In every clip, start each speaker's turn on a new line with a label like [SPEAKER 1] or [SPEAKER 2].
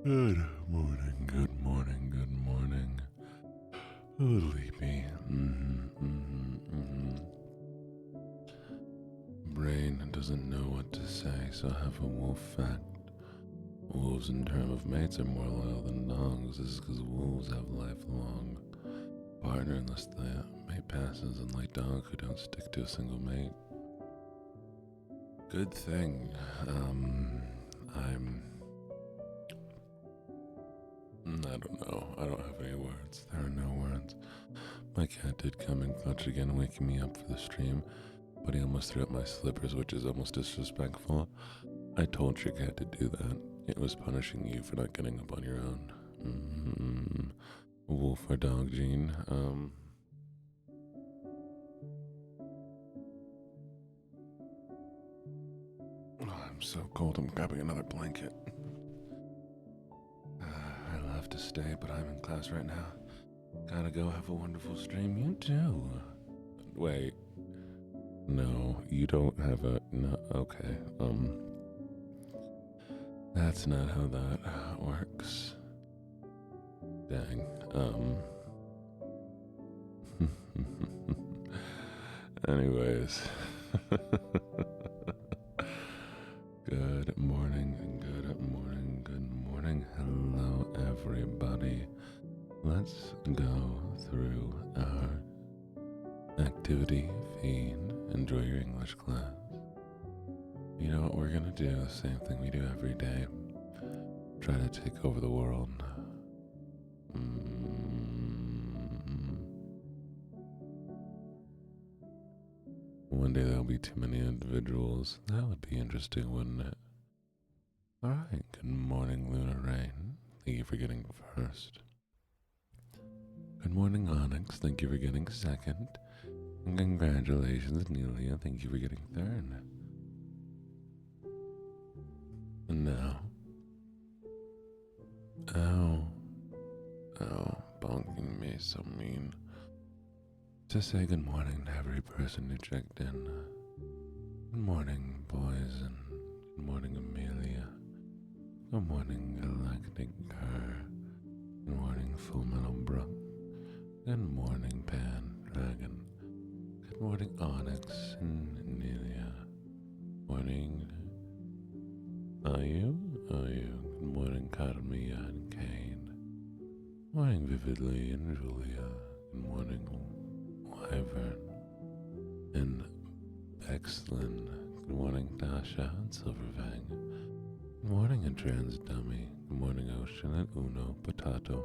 [SPEAKER 1] Good morning, good morning, good morning. A little sleepy. Brain doesn't know what to say, so I have a wolf fact. Wolves in terms of mates are more loyal than dogs. This is because wolves have lifelong partner unless the mate passes, unlike dogs who don't stick to a single mate. Good thing. I don't know. I don't have any words. There are no words. My cat did come in clutch again, waking me up for the stream, but he almost threw up my slippers, which is almost disrespectful. I told your cat to do that. It was punishing you for not getting up on your own. Wolf or dog, Gene? I'm so cold. I'm grabbing another blanket. I'll have to stay, but I'm in class right now. Gotta go have a wonderful stream. You too. Wait. No, you don't have a... No, okay. That's not how that works. Dang. Anyways. Good morning, good morning, good morning. Hello, everybody. Let's go through our activity feed. Enjoy your English class. You know what we're gonna do? The same thing we do every day. Try to take over the world. One day there'll be too many individuals. That would be interesting, wouldn't it? Alright, good morning, Luna Rain. Thank you for getting first. Good morning, Onyx. Thank you for getting second. And congratulations, Nelia. Thank you for getting third. And now... Ow, bonking me so mean. To say good morning to every person who checked in. Good morning, boys, and good morning, Amelia. Good morning, Galactic Cur. Good morning, Full Metal Brook. Good morning, Pan Dragon. Good morning, Onyx and Nelia. Morning, Ayu. Good morning, Carmia and Kane. Morning, Vividly and Julia. Good morning, Wyvern and Bexlin. Good morning, Dasha and Silverfang. Good morning, and Trans Dummy. Good morning, Ocean and Uno Potato.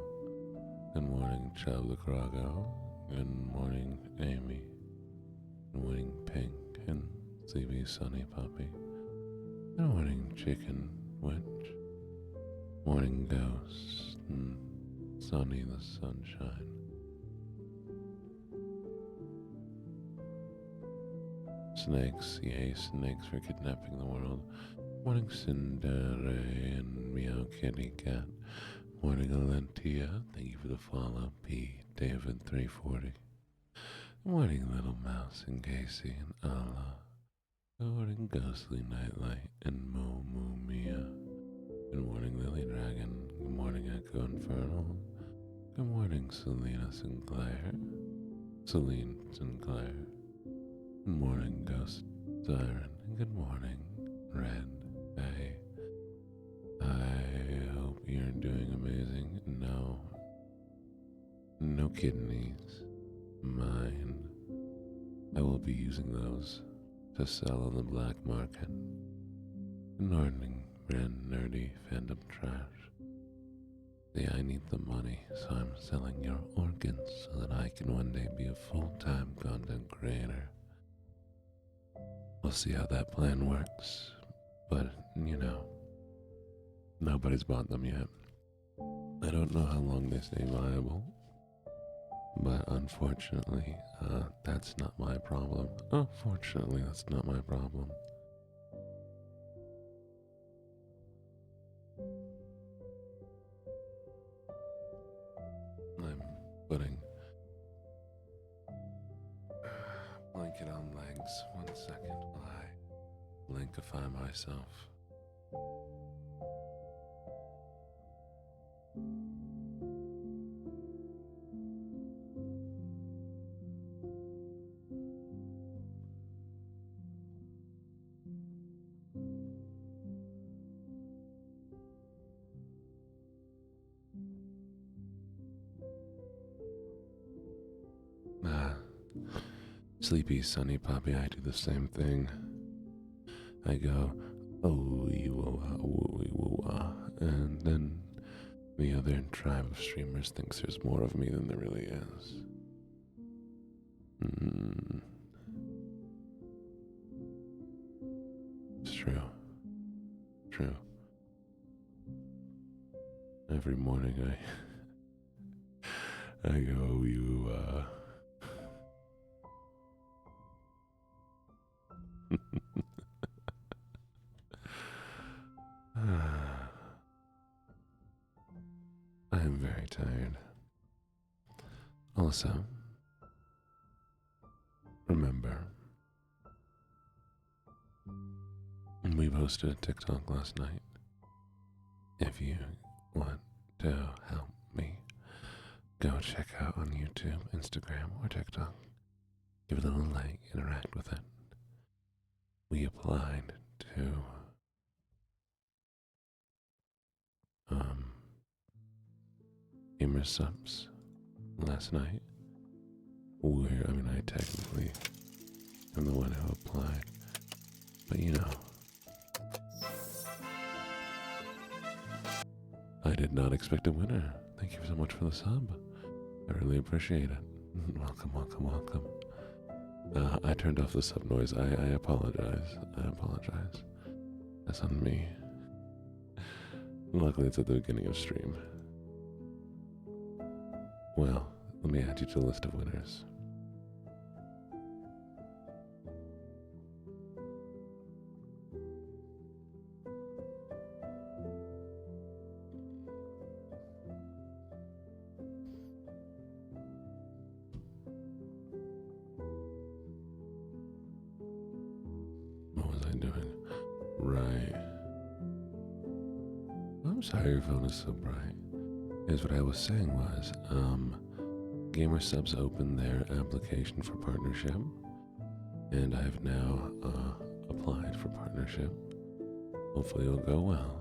[SPEAKER 1] Good morning, Chubb the Crago. Good morning, Amy. Good morning, Pink and Sleepy Sunny Puppy. Good morning, Chicken Witch. Morning, Ghost and Sunny the Sunshine. Snakes, yay, snakes for kidnapping the world. Morning, Cinderella and Meow Kitty Cat. Morning, Alentia. Thank you for the follow. P. David 340. Good morning, Little Mouse and Casey and Allah. Good morning, Ghostly Nightlight and Moo Moo Mia. Good morning, Lily Dragon. Good morning, Echo Infernal. Good morning, Selena Sinclair. Celine Sinclair. Good morning, Ghost Siren. And good morning, Red Bay. I hope you're doing amazing. No kidneys. Mine. I will be using those to sell on the black market. Good morning, brand nerdy fandom trash. See, I need the money, so I'm selling your organs so that I can one day be a full-time content creator. We'll see how that plan works, but, nobody's bought them yet. I don't know how long they stay viable, but unfortunately, that's not my problem. Oh, fortunately, that's not my problem. I'm putting blanket on legs. 1 second while I blinkify myself. Ah, sleepy, sunny puppy, I do the same thing. I go, oh, and then the other tribe of streamers thinks there's more of me than there really is. It's true. True. Every morning I go, I am very tired. Also, remember, we posted a TikTok last night. If you want to help me, go check out on YouTube, Instagram, or TikTok. Give it a little like, interact with it. We applied to gamer subs last night. I technically am the one who applied, but I did not expect a winner. Thank you so much for the sub. I really appreciate it. Welcome, welcome, welcome. I turned off the sub noise. I apologize. That's on me. Luckily, it's at the beginning of stream. Well, let me add you to the list of winners. What was I doing? Right. I'm sorry your phone is so bright. Is what I was saying was, Gamer Subs opened their application for partnership, and I have now applied for partnership. Hopefully it'll go well.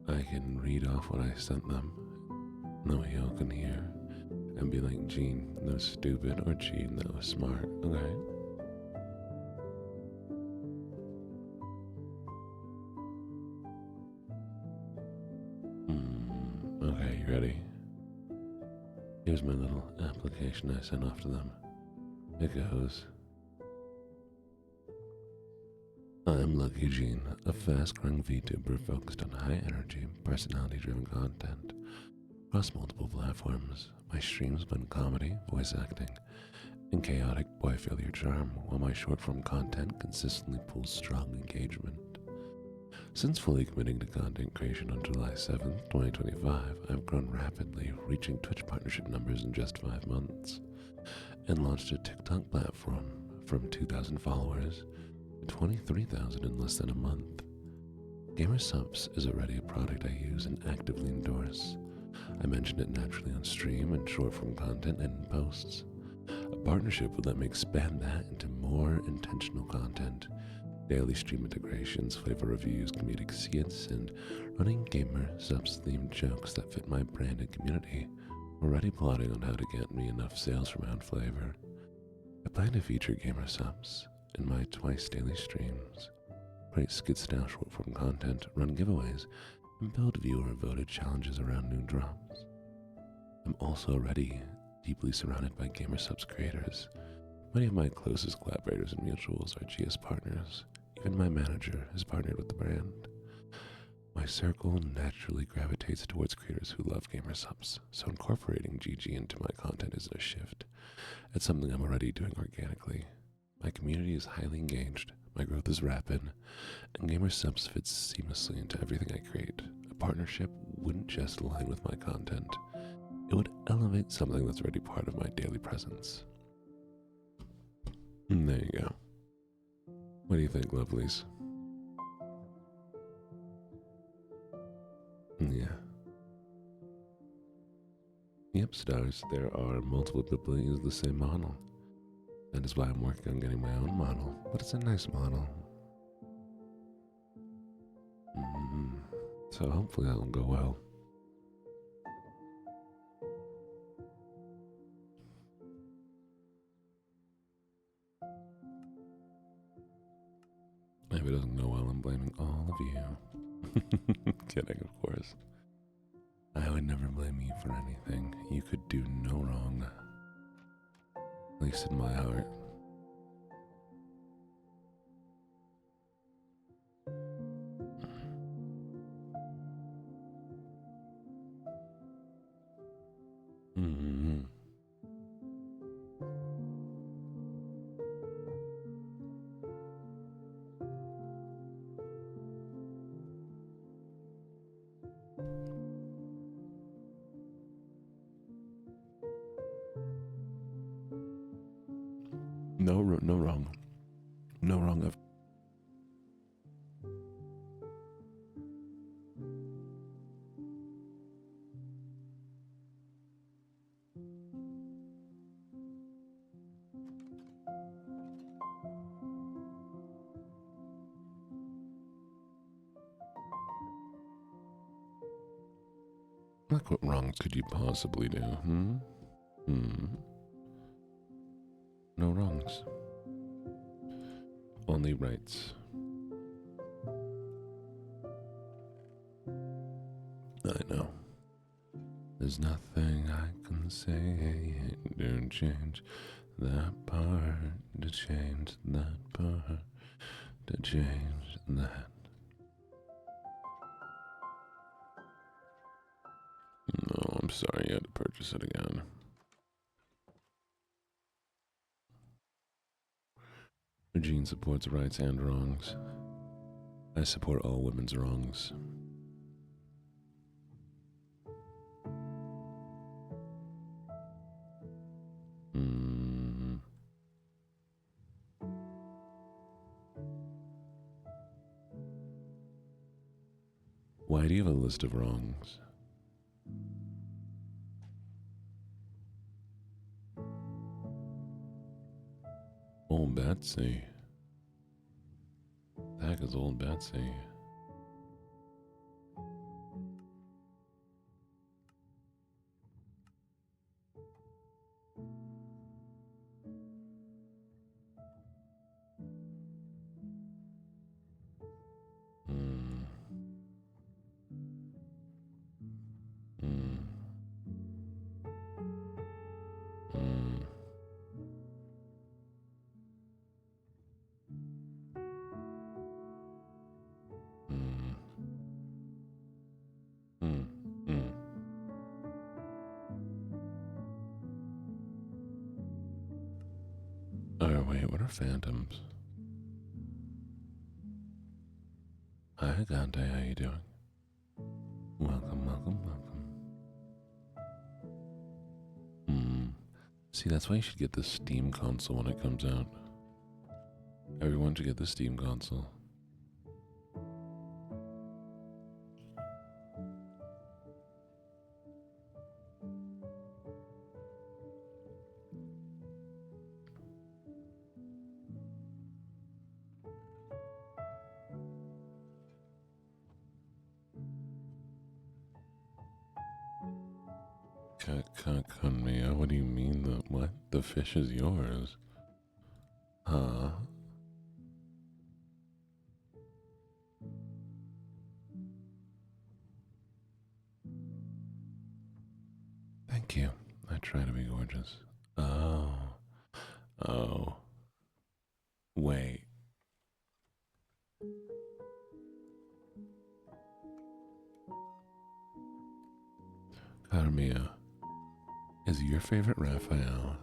[SPEAKER 1] I can read off what I sent them, and that way y'all can hear, and be like, Gene, that was stupid, or Gene, that was smart, okay? Okay, you ready? Here's my little application I sent off to them. It goes, I'm LuckyJene, a fast-growing VTuber focused on high-energy, personality-driven content across multiple platforms. My streams blend comedy, voice acting, and chaotic boy failure charm, while my short-form content consistently pulls strong engagement. Since fully committing to content creation on July 7th, 2025, I've grown rapidly, reaching Twitch partnership numbers in just 5 months, and launched a TikTok platform from 2,000 followers to 23,000 in less than a month. Gamer Subs is already a product I use and actively endorse. I mention it naturally on stream and short-form content and in posts. A partnership would let me expand that into more intentional content, daily stream integrations, flavor reviews, comedic skits, and running Gamer Subs themed jokes that fit my brand and community. Already plotting on how to get me enough sales from Round Flavor. I plan to feature Gamer Subs in my twice daily streams, create skit-style short-form content, run giveaways, and build viewer-voted challenges around new drops. I'm also already deeply surrounded by Gamer Subs creators. Many of my closest collaborators and mutuals are GS partners. Even my manager is partnered with the brand. My circle naturally gravitates towards creators who love Gamer Subs, so incorporating GG into my content isn't a shift. It's something I'm already doing organically. My community is highly engaged, my growth is rapid, and Gamer Subs fits seamlessly into everything I create. A partnership wouldn't just align with my content, it would elevate something that's already part of my daily presence. And there you go. What do you think, lovelies? Yeah. Yep, stars. There are multiple people that use the same model. That is why I'm working on getting my own model. But it's a nice model. So hopefully that will go well. If it doesn't go well, I'm blaming all of you. Kidding, of course. I would never blame you for anything. You could do no wrong. At least in my heart. No wrong. No wrong of. Like what wrongs could you possibly do? No wrongs. Only rights. I know. There's nothing I can say to change that part, to change that part, to change that. No, I'm sorry, you had to purchase it again. Eugene supports rights and wrongs. I support all women's wrongs. Why do you have a list of wrongs? Old Betsy. The heck is old Betsy? Oh, wait, what are phantoms? Hi, Gante, how you doing? Welcome. See, that's why you should get the Steam console when it comes out. Everyone should get the Steam console. Mia, what do you mean what? The fish is yours? Huh? Thank you. I try to be gorgeous. Oh. Wait. Carmia, is your favorite Raphael?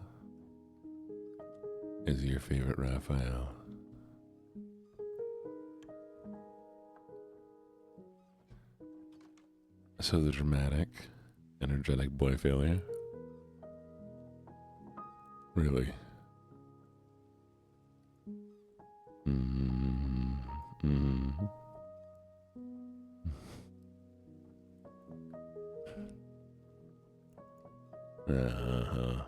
[SPEAKER 1] So the dramatic, energetic boy failure? Really? huh?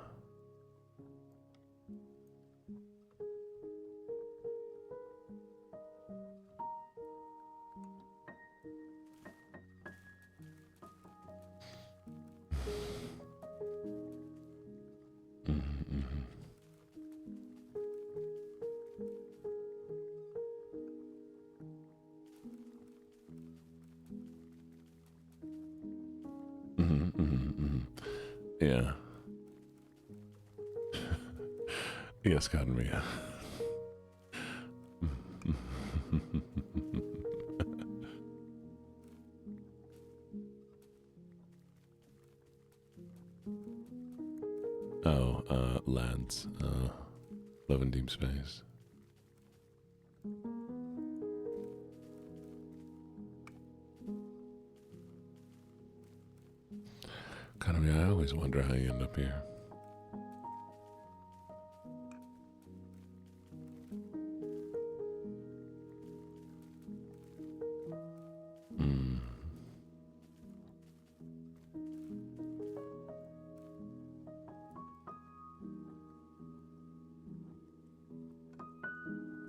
[SPEAKER 1] Yeah. Yes, Carmia. Oh, Lance. Love in Deep Space. Carmia, I always wonder how you end up here.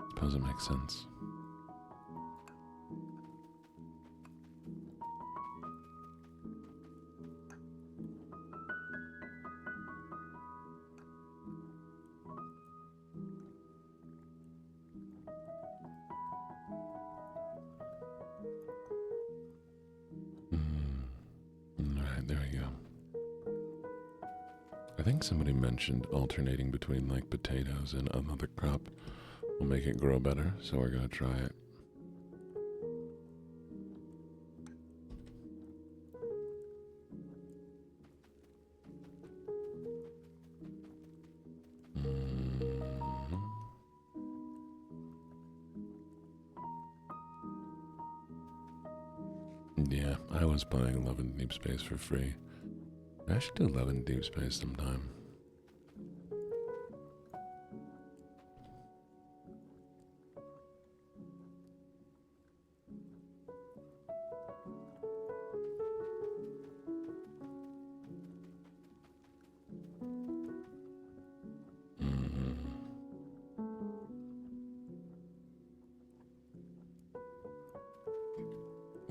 [SPEAKER 1] Suppose it makes sense. Alright, there we go. I think somebody mentioned alternating between like potatoes and another crop will make it grow better, so we're gonna try it. Yeah, I was playing Love in Deep Space for free. I should do Love in Deep Space sometime.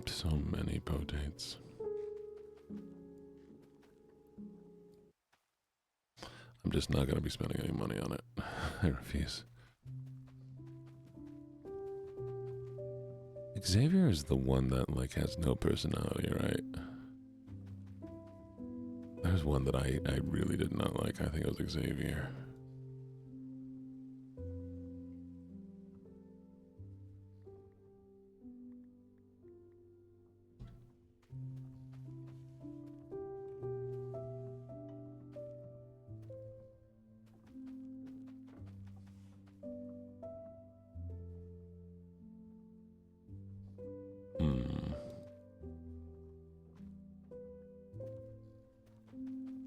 [SPEAKER 1] So many potates. I'm just not gonna be spending any money on it. I refuse. Xavier is the one that like has no personality, right? There's one that I really did not like. I think it was Xavier.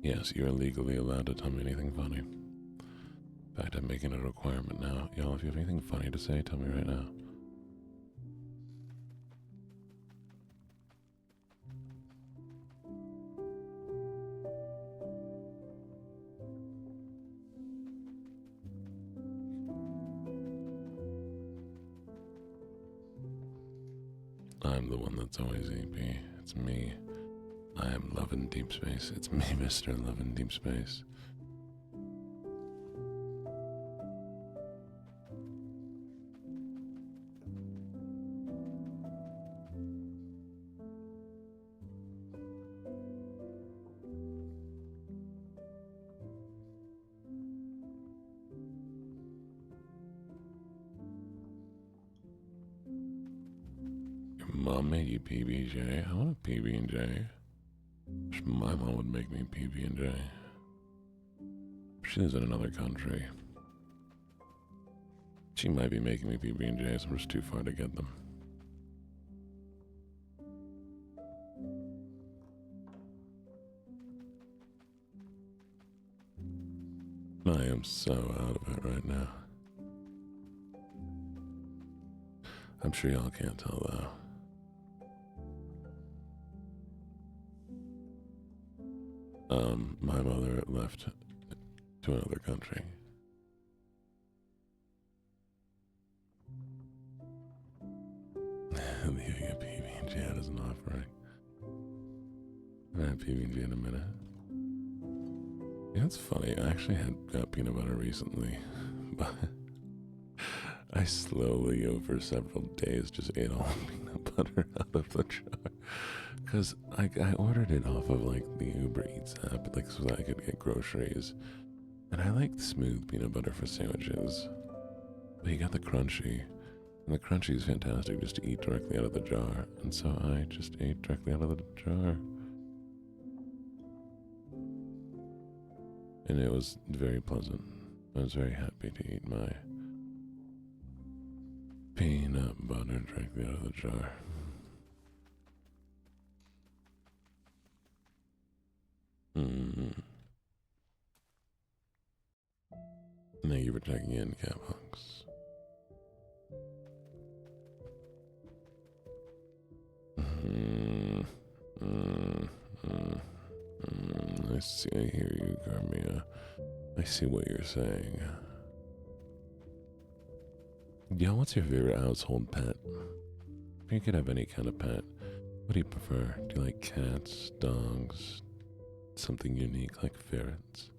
[SPEAKER 1] Yes, you're legally allowed to tell me anything funny. In fact, I'm making it a requirement now. Y'all, if you have anything funny to say, tell me right now. I'm the one that's always EP. It's me. I am Love in Deep Space. It's me, Mr. Love in Deep Space. Your mom made you PB&J? I want a PB&J. My mom would make me PB&J. She lives in another country. She might be making me PB&Js. I'm just too far to get them. I am so out of it right now. I'm sure y'all can't tell though. My mother left to another country. Leaving a PB&J as an offering. I have PB&J in a minute. Yeah, it's funny. I actually got peanut butter recently, but I slowly, over several days, just ate all the peanut butter out of the jar. Because I ordered it off of like the Uber Eats app, like so that I could get groceries. And I like smooth peanut butter for sandwiches. But you got the crunchy. And the crunchy is fantastic just to eat directly out of the jar. And so I just ate directly out of the jar. And it was very pleasant. I was very happy to eat my peanut butter directly out of the jar. Thank you for checking in, Catbox. I see, I hear you, Carmia. I see what you're saying. Yo, what's your favorite household pet? You could have any kind of pet. What do you prefer? Do you like cats, dogs, something unique like ferrets?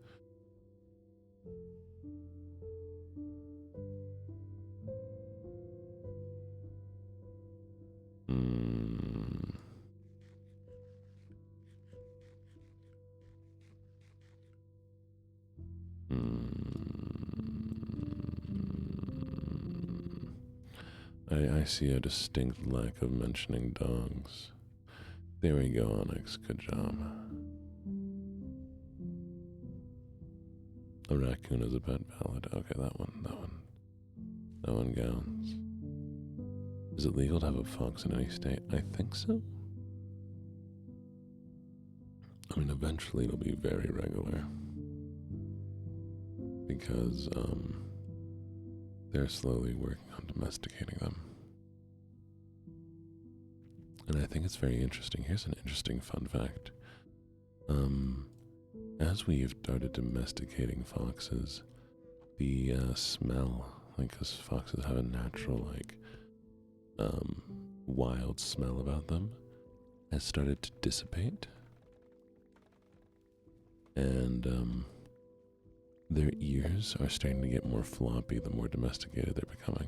[SPEAKER 1] I see a distinct lack of mentioning dogs. There we go, Onyx. Good job. A raccoon is a pet, valid. Okay, that one counts. Is it legal to have a fox in any state? I think so. I mean, eventually it'll be very regular. Because, they're slowly working on domesticating them. And I think it's very interesting. Here's an interesting fun fact. As we've started domesticating foxes, the smell, like, because foxes have a natural, like, wild smell about them, has started to dissipate. And, their ears are starting to get more floppy the more domesticated they're becoming.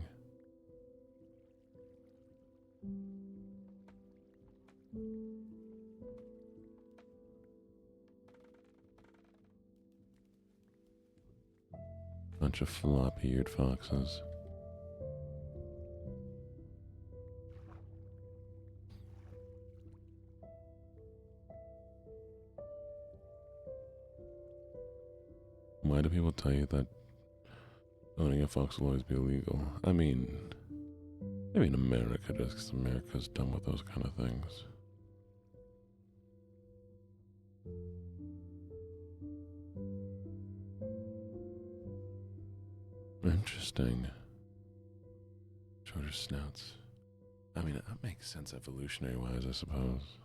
[SPEAKER 1] Bunch of floppy-eared foxes. Why do people tell you that owning a fox will always be illegal? I mean America, just because America's done with those kind of things. Interesting. Shorter snouts. I mean, that makes sense evolutionary-wise, I suppose.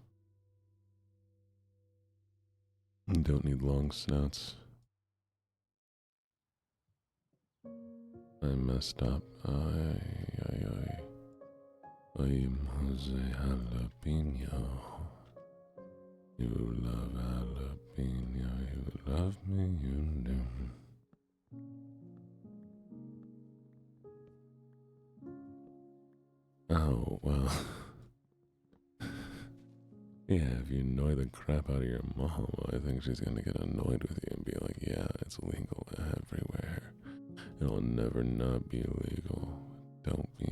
[SPEAKER 1] You don't need long snouts. I messed up. I'm Jose Jalapeno. You love jalapeno. You love me, you do. Oh, well. Yeah, if you annoy the crap out of your mom, I think she's gonna get annoyed with you and be like, yeah, it's illegal everywhere. It'll never not be illegal. Don't be...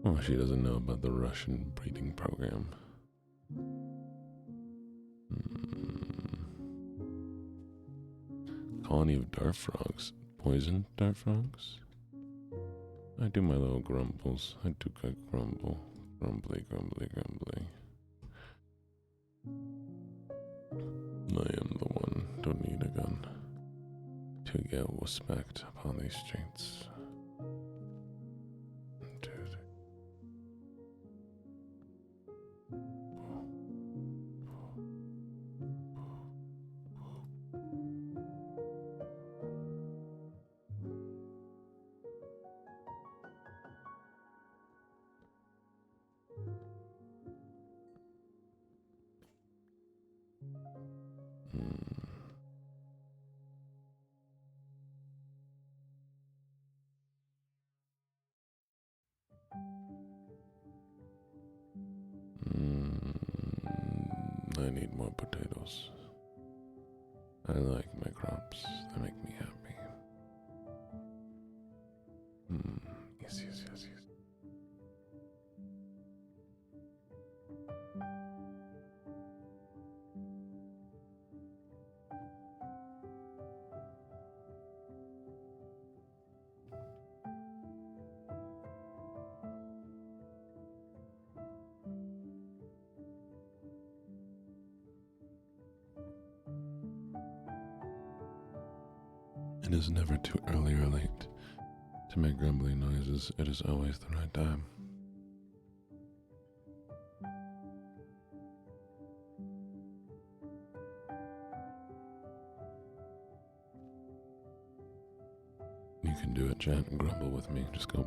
[SPEAKER 1] Oh, she doesn't know about the Russian breeding program. Colony of dart frogs. Poisoned dart frogs? I do my little grumbles. I do good grumble. Grumbly, grumbly, grumbly. I am the one, don't need a gun to get respect upon these streets. I need more potatoes. I like my crops. They make me happy. Yes. It is never too early or late to make grumbling noises. It is always the right time. You can do it, chat, and grumble with me. Just go.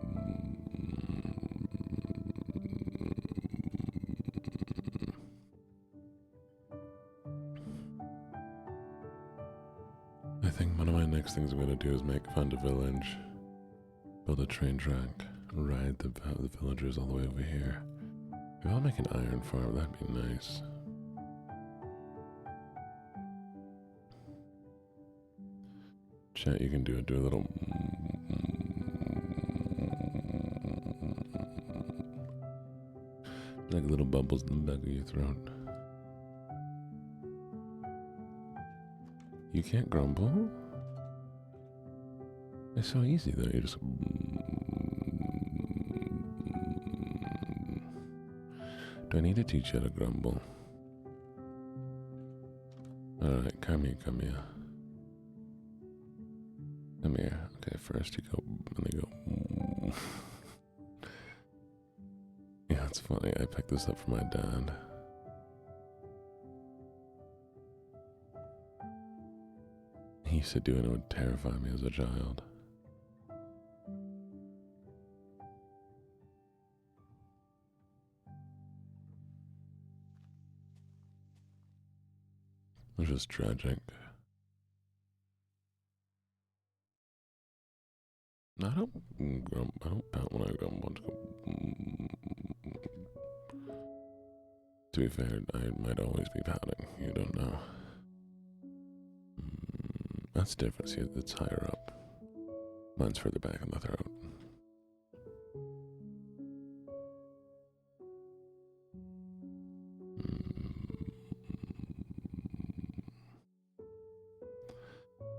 [SPEAKER 1] I think one of my next things I'm going to do is make Fund a Village, build a train track, ride the villagers all the way over here. Maybe I'll make an iron farm, that'd be nice. Chat, you can do a little... like little bubbles in the back of your throat. You can't grumble? It's so easy though, you just... Do I need to teach you how to grumble? Alright, come here. Come here. Okay, first you go, and they go... Yeah, it's funny, I picked this up from my dad. He used to do it, and it would terrify me as a child. It was just tragic. I don't pout when I grumble. To be fair, I might always be pouting. You don't know. That's different. See, it's higher up. Mine's further back in the throat.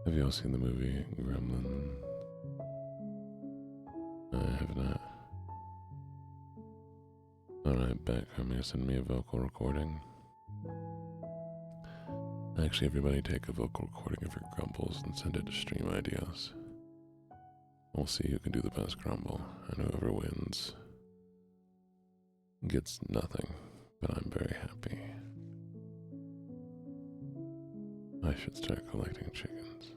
[SPEAKER 1] Have you all seen the movie Gremlin? I have not. Alright, back. I'm gonna send me a vocal recording. Actually, everybody take a vocal recording of your grumbles and send it to Stream Ideas. We'll see who can do the best grumble, and whoever wins gets nothing, but I'm very happy. I should start collecting chickens.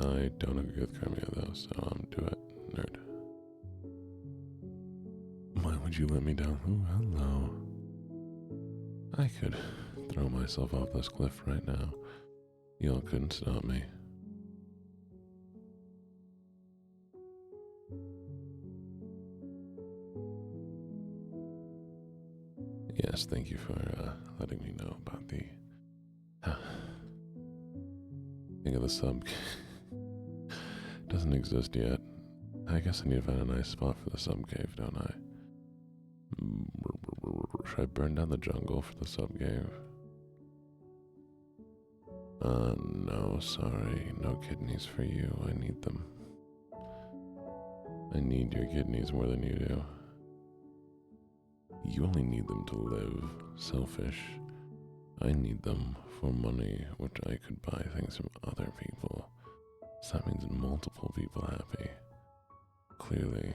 [SPEAKER 1] I don't agree with Crimea though, so do it, nerd. Why would you let me down? Ooh, hello. I could throw myself off this cliff right now. Y'all couldn't stop me. Yes, thank you for letting me know about the thing of the sub. Doesn't exist yet. I guess I need to find a nice spot for the sub cave, don't I? Should I burn down the jungle for the sub cave? No, sorry. No kidneys for you. I need them. I need your kidneys more than you do. You only need them to live. Selfish. I need them for money, which I could buy things from other people. So that means multiple people happy. Clearly,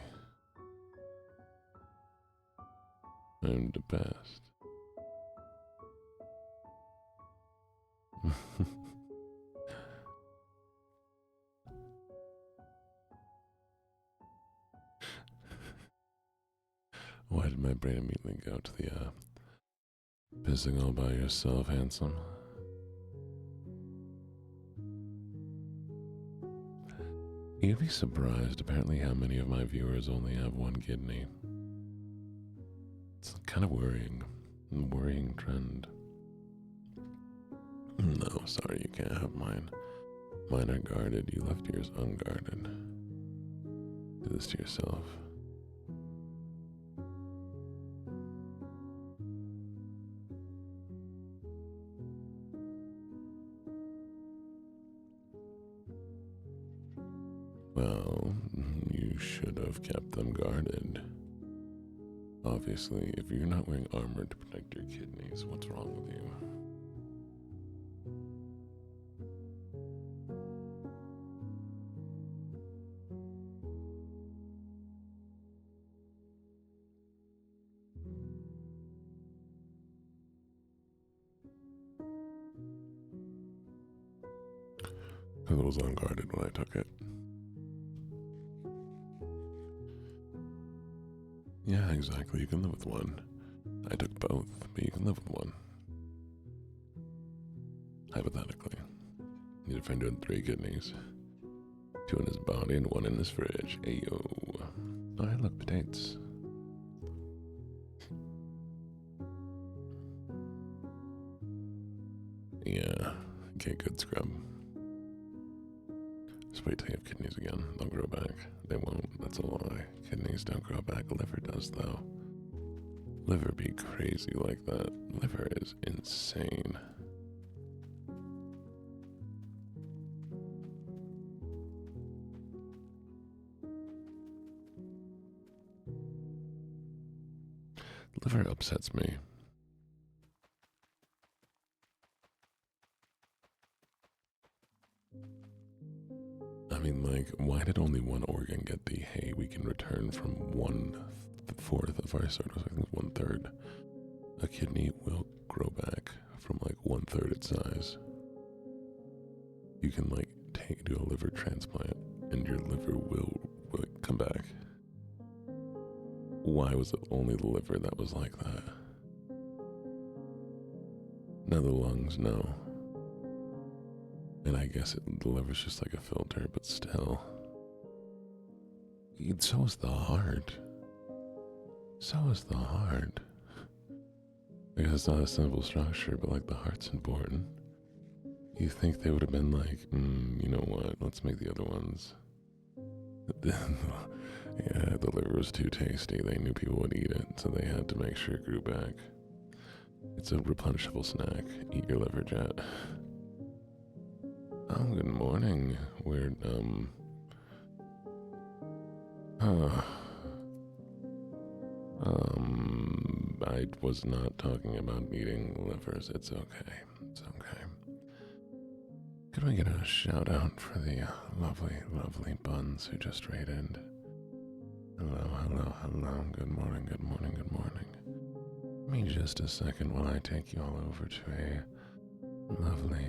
[SPEAKER 1] I'm the best. Why did my brain immediately go to the, pissing all by yourself, handsome? You'd be surprised, apparently, how many of my viewers only have one kidney. It's kind of worrying. A worrying trend. No, sorry, you can't have mine. Mine are guarded. You left yours unguarded. Do this to yourself. Well, you should have kept them guarded. Obviously, if you're not wearing armor to protect your kidneys, what's wrong with you? Because it was unguarded when I took it. Yeah, exactly. You can live with one. I took both, but you can live with one. Hypothetically. Need a friend doing 3 kidneys. 2 in his body and 1 in his fridge. Ayo. Oh, hey, look, potatoes. Yeah. Okay, good scrub. Just wait till you have kidneys again. They'll grow back. They won't. That's a lie. Kidneys don't grow back. Liver does, though. Liver be crazy like that. Liver is insane. Liver upsets me. I mean, like, why did only one organ get the, hey, we can return from 1/4 of our circles, I think 1/3. A kidney will grow back from like 1/3 its size. You can like do a liver transplant and your liver will come back. Why was it only the liver that was like that? Now the lungs, no. And I guess the liver's just like a filter, but still. So is the heart. So is the heart. I guess it's not a simple structure, but like the heart's important. You think they would have been like, you know what, let's make the other ones. Yeah, the liver was too tasty. They knew people would eat it, so they had to make sure it grew back. It's a replenishable snack. Eat your liver, Jet. Oh, good morning. Weird, I was not talking about eating livers. It's okay. It's okay. Could we get a shout out for the lovely, lovely buns who just raided? Hello, hello, hello. Good morning, good morning, good morning. Give me just a second while I take you all over to a lovely,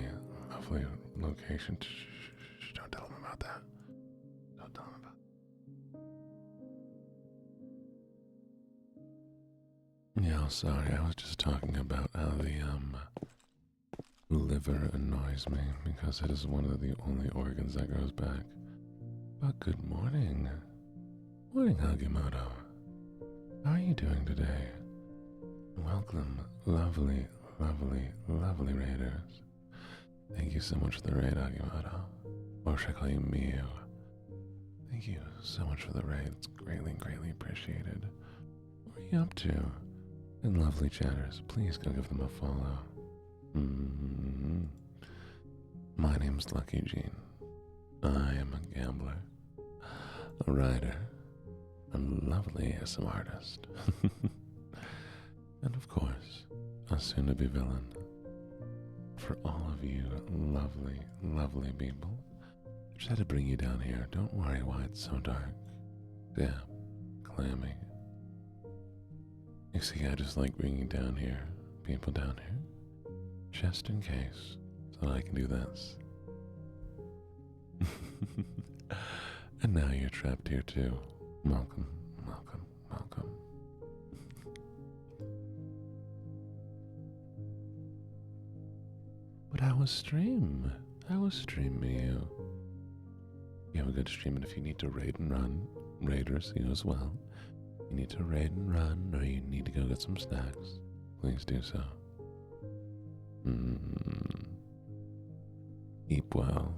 [SPEAKER 1] lovely location. Shh, don't tell them about that. Don't tell them about that. Yeah, sorry, I was just talking about how the liver annoys me because it is one of the only organs that grows back. But good morning. Morning, Hagimoto. How are you doing today? Welcome, lovely, lovely, lovely raiders. Thank you so much for the raid, Hagimoto. Or should I call you Miu? Thank you so much for the raid. It's greatly, greatly appreciated. What are you up to? And lovely chatters, please go give them a follow. My name's LuckyJene. I am a gambler, a writer, a lovely ASM artist. a soon-to-be villain. For all of you lovely, lovely people, I just had to bring you down here. Don't worry why it's so dark, damp, clammy. You see, I just like bringing down here, people down here, just in case, so that I can do this. And now you're trapped here too. Welcome, welcome, welcome. But how was stream? How was stream, you? You have a good stream, and if you need to raid and run, raiders, you as well. You need to raid and run, or you need to go get some snacks, please do so. Eat well,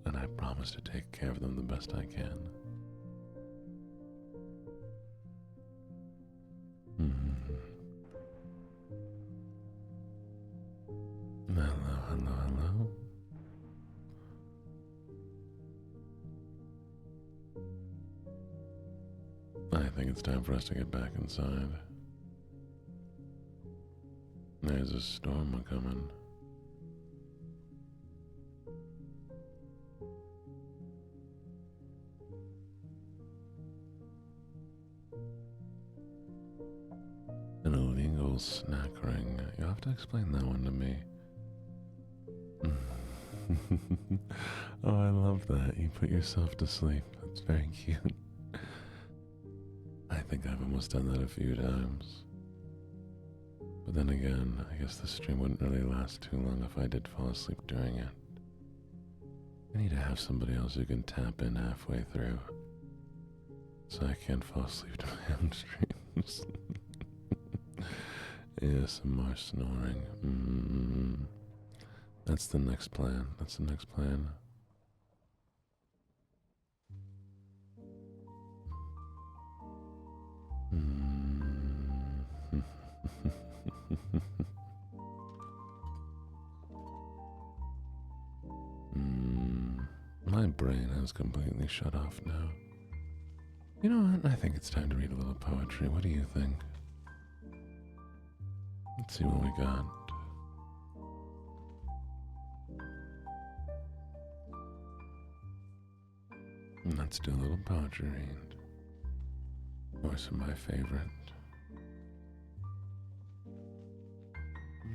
[SPEAKER 1] and I promise to take care of them the best I can. Hello, hello, hello. I think it's time for us to get back inside. There's a storm a-coming. An illegal snack ring. You'll have to explain that one to me. Oh, I love that. You put yourself to sleep. That's very cute. I think I've almost done that a few times. But then again, I guess the stream wouldn't really last too long if I did fall asleep during it. I need to have somebody else who can tap in halfway through, so I can't fall asleep to my own streams. Yes, some more snoring. That's the next plan. That's the next plan. My brain has completely shut off now. You know what? I think it's time to read a little poetry. What do you think? Let's see what we got. Let's do a little poetry read. Or some of my favorite.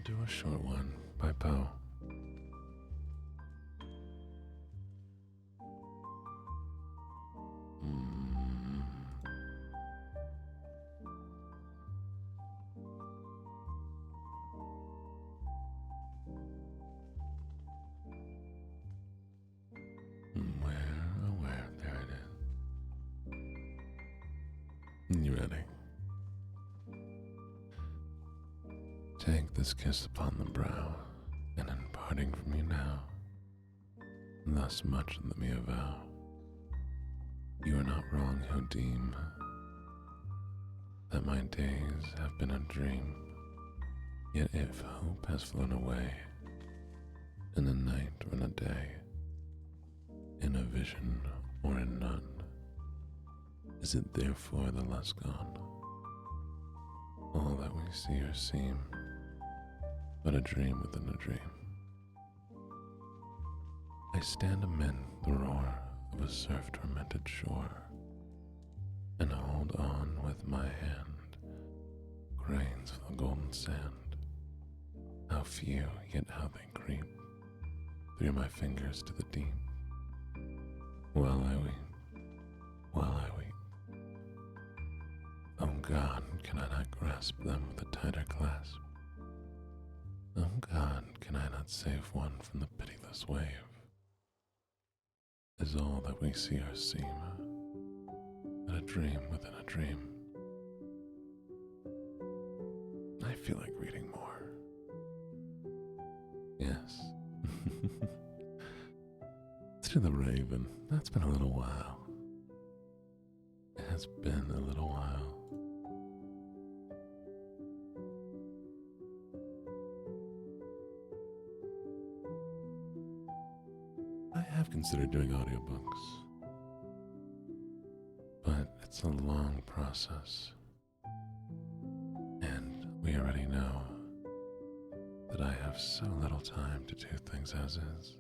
[SPEAKER 1] Do a short one by Poe. Where? There it is. You ready? Take this kiss upon the brow, and in parting from you now, thus much let me avow. You are not wrong who deem that my days have been a dream. Yet if hope has flown away, in a night or in a day, in a vision or in none, is it therefore the less gone? All that we see or seem, but a dream within a dream. I stand amid the roar of a surf-tormented shore, and hold on with my hand grains of the golden sand. How few, yet how they creep through my fingers to the deep. While I weep. Oh God, can I not grasp them with a tighter clasp? Oh God, can I not save one from the pitiless wave? Is all that we see or seem but a dream within a dream? I feel like reading more. Yes. Let's do the Raven. That's been a little while. It has been a little while. I have considered doing audiobooks, but it's a long process. And we already know that I have so little time to do things as is.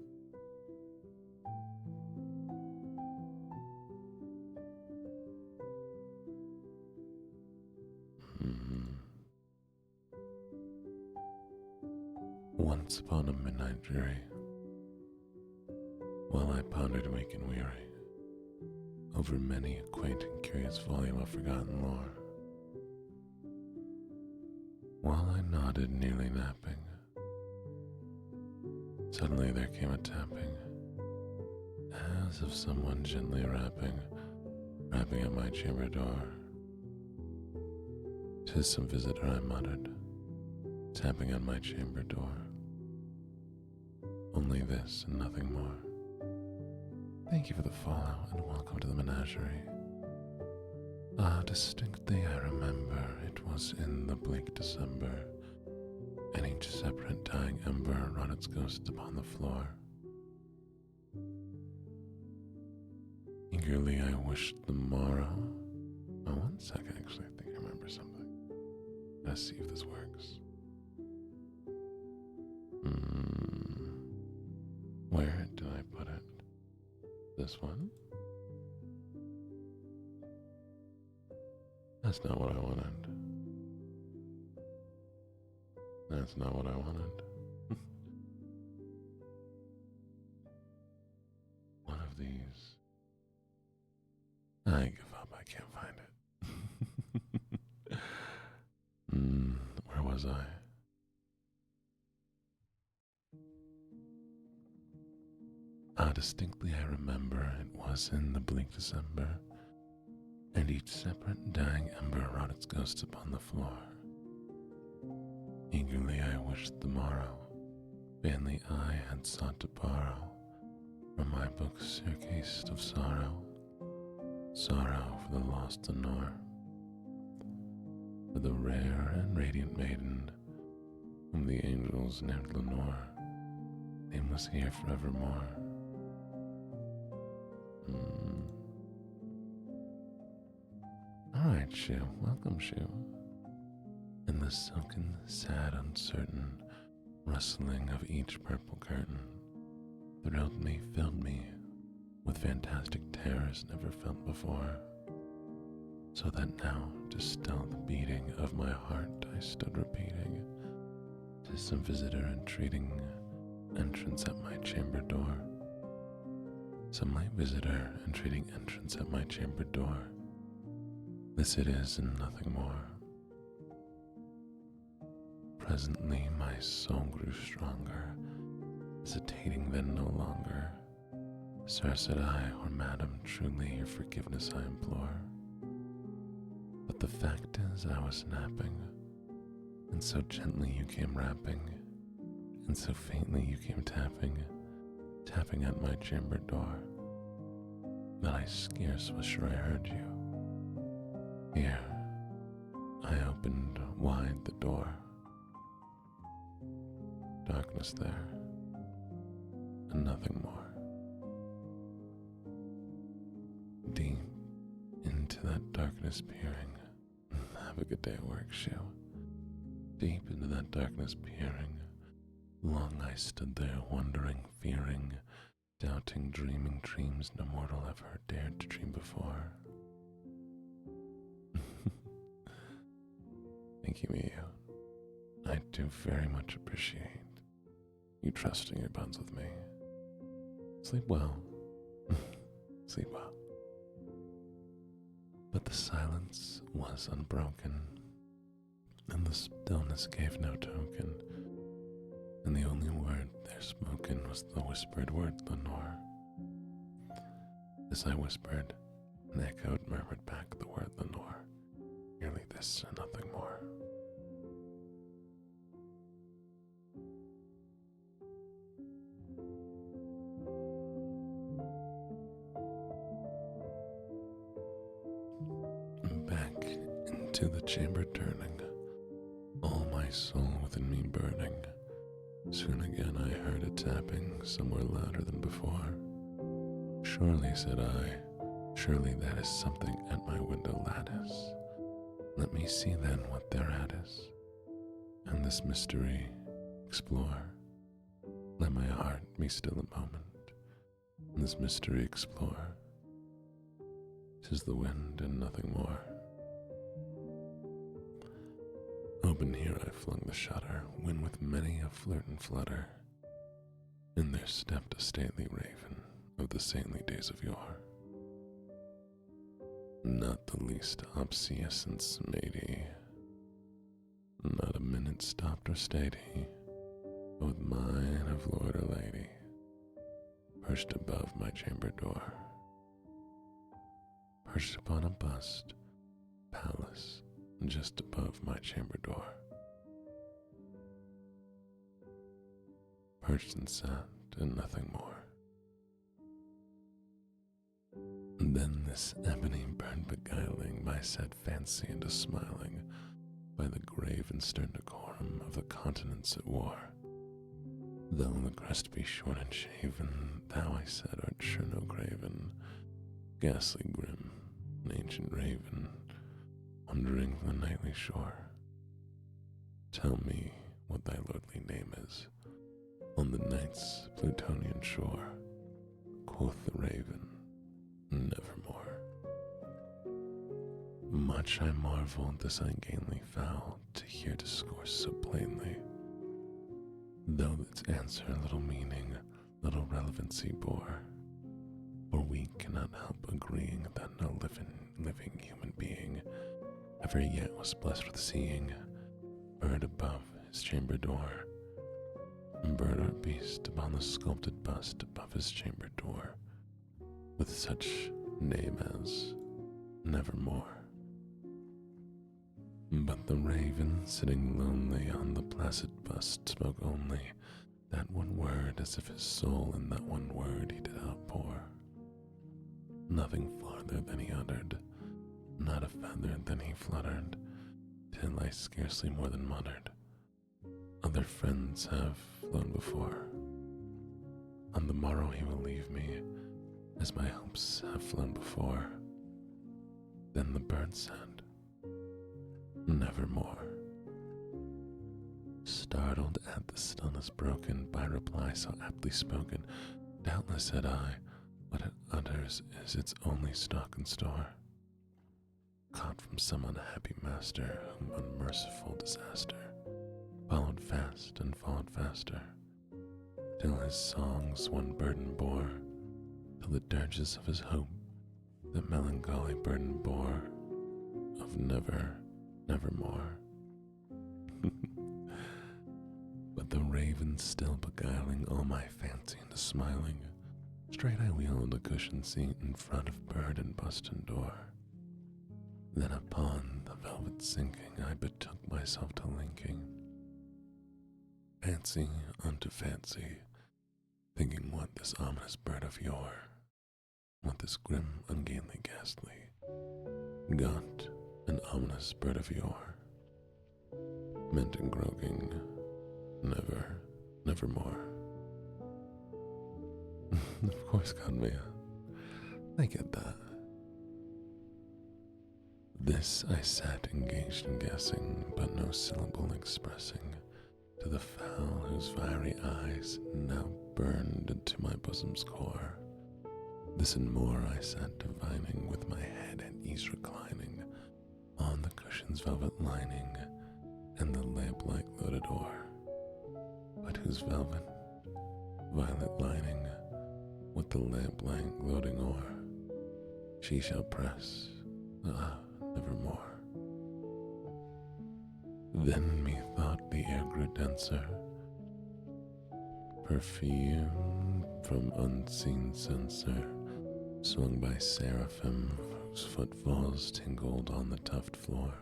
[SPEAKER 1] Once upon a midnight dreary, while I pondered weak and weary over many a quaint and curious volume of forgotten lore, while I nodded, nearly napping, suddenly there came a tapping, as of someone gently rapping at my chamber door. "'Tis some visitor," I muttered, tapping on my chamber door. "Only this and nothing more. Thank you for the follow and welcome to the menagerie. Distinctly I remember it was in the bleak December, and each separate dying ember wrought its ghost upon the floor. Eagerly I wished the morrow." Oh, one sec, actually, I think I remember something. Let's see if this works. Where did I put it? This one? That's not what I wanted. That's not what I wanted. One of these. I give up, I can't find it. Where was I? Distinctly I remember it was in the bleak December, and each separate dying ember wrought its ghost upon the floor. Eagerly I wished the morrow, vainly I had sought to borrow from my book's surcase of sorrow, sorrow for the lost Lenore, for the rare and radiant maiden whom the angels named Lenore, nameless here forevermore. Alright, Shu. Welcome, Shu. In the silken, sad, uncertain rustling of each purple curtain thrilled me, filled me with fantastic terrors never felt before, so that now to still the beating of my heart I stood repeating, "'Tis some visitor entreating entrance at my chamber door. Some late visitor entreating entrance at my chamber door. This it is and nothing more." Presently my soul grew stronger, hesitating then no longer. "Sir," said I, "or madam, truly your forgiveness I implore. But the fact is I was napping, and so gently you came rapping, and so faintly you came tapping at my chamber door, that I scarce was sure I heard you. Here, I opened wide the door. Darkness there, and nothing more. Deep into that darkness peering, have a good day at work, Shu. Deep into that darkness peering, long I stood there wondering, fearing, doubting, dreaming dreams no mortal ever dared to dream before. Thank you, Miyu. I do very much appreciate you trusting your buns with me. Sleep well. Sleep well. But the silence was unbroken, and the stillness gave no token, and the only word there spoken was the whispered word Lenore. As I whispered, an echo murmured back the word Lenore, merely this and nothing more. Back into the chamber turning, all my soul within me burning. Soon again I heard a tapping, somewhere louder than before. "Surely," said I, "surely that is something at my window lattice. Let me see then what thereat is." And this mystery explore. Let my heart be still a moment, and this mystery explore. 'Tis the wind and nothing more. Open here I flung the shutter, when with many a flirt and flutter, in there stepped a stately raven of the saintly days of yore. Not the least obseisance made he, not a minute stopped or stayed he, with mine of lord or lady, perched above my chamber door, perched upon a bust, palace, just above my chamber door, perched and sat and nothing more. And then this ebony bird beguiling my sad fancy into smiling by the grave and stern decorum of the continents it wore. Though the crest be short and shaven, thou, I said, art sure no craven, ghastly grim, an ancient raven, wandering the nightly shore. Tell me what thy lordly name is, on the night's Plutonian shore. Quoth the raven, nevermore. Much I marveled this ungainly fowl to hear discourse so plainly, though its answer little meaning, little relevancy bore. For we cannot help agreeing that no living human being ever yet was blessed with seeing bird above his chamber door, bird or beast upon the sculpted bust above his chamber door, with such name as Nevermore. But the raven, sitting lonely on the placid bust, spoke only that one word, as if his soul in that one word he did outpour. Nothing farther than he uttered, not a feather than he fluttered, till I scarcely more than muttered, other friends have flown before. On the morrow he will leave me, as my hopes have flown before. Then the bird said, nevermore. Startled at the stillness broken by reply so aptly spoken, doubtless, said I, what it utters is its only stock and store, caught from some unhappy master whom unmerciful disaster followed fast and followed faster, till his songs one burden bore, till the dirges of his hope that melancholy burden bore, of nevermore. But the raven still beguiling all my fancy into smiling, straight I wheeled a cushioned seat in front of bird and bust and door. Then upon the velvet sinking I betook myself to linking fancy unto fancy, thinking what this ominous bird of yore, what this grim, ungainly, ghastly, gaunt and ominous bird of yore, meant in croaking, nevermore. Of course, Conmea, I get that. This I sat engaged in guessing, but no syllable expressing, to the fowl whose fiery eyes now burned into my bosom's core. This and more I sat divining, with my head at ease reclining on the cushion's velvet lining and the lamp-like loaded o'er, but whose velvet violet lining with the lamp-like loading o'er she shall press, nevermore. Then methought the air grew denser, perfumed from unseen censer, swung by seraphim whose footfalls tingled on the tuft floor.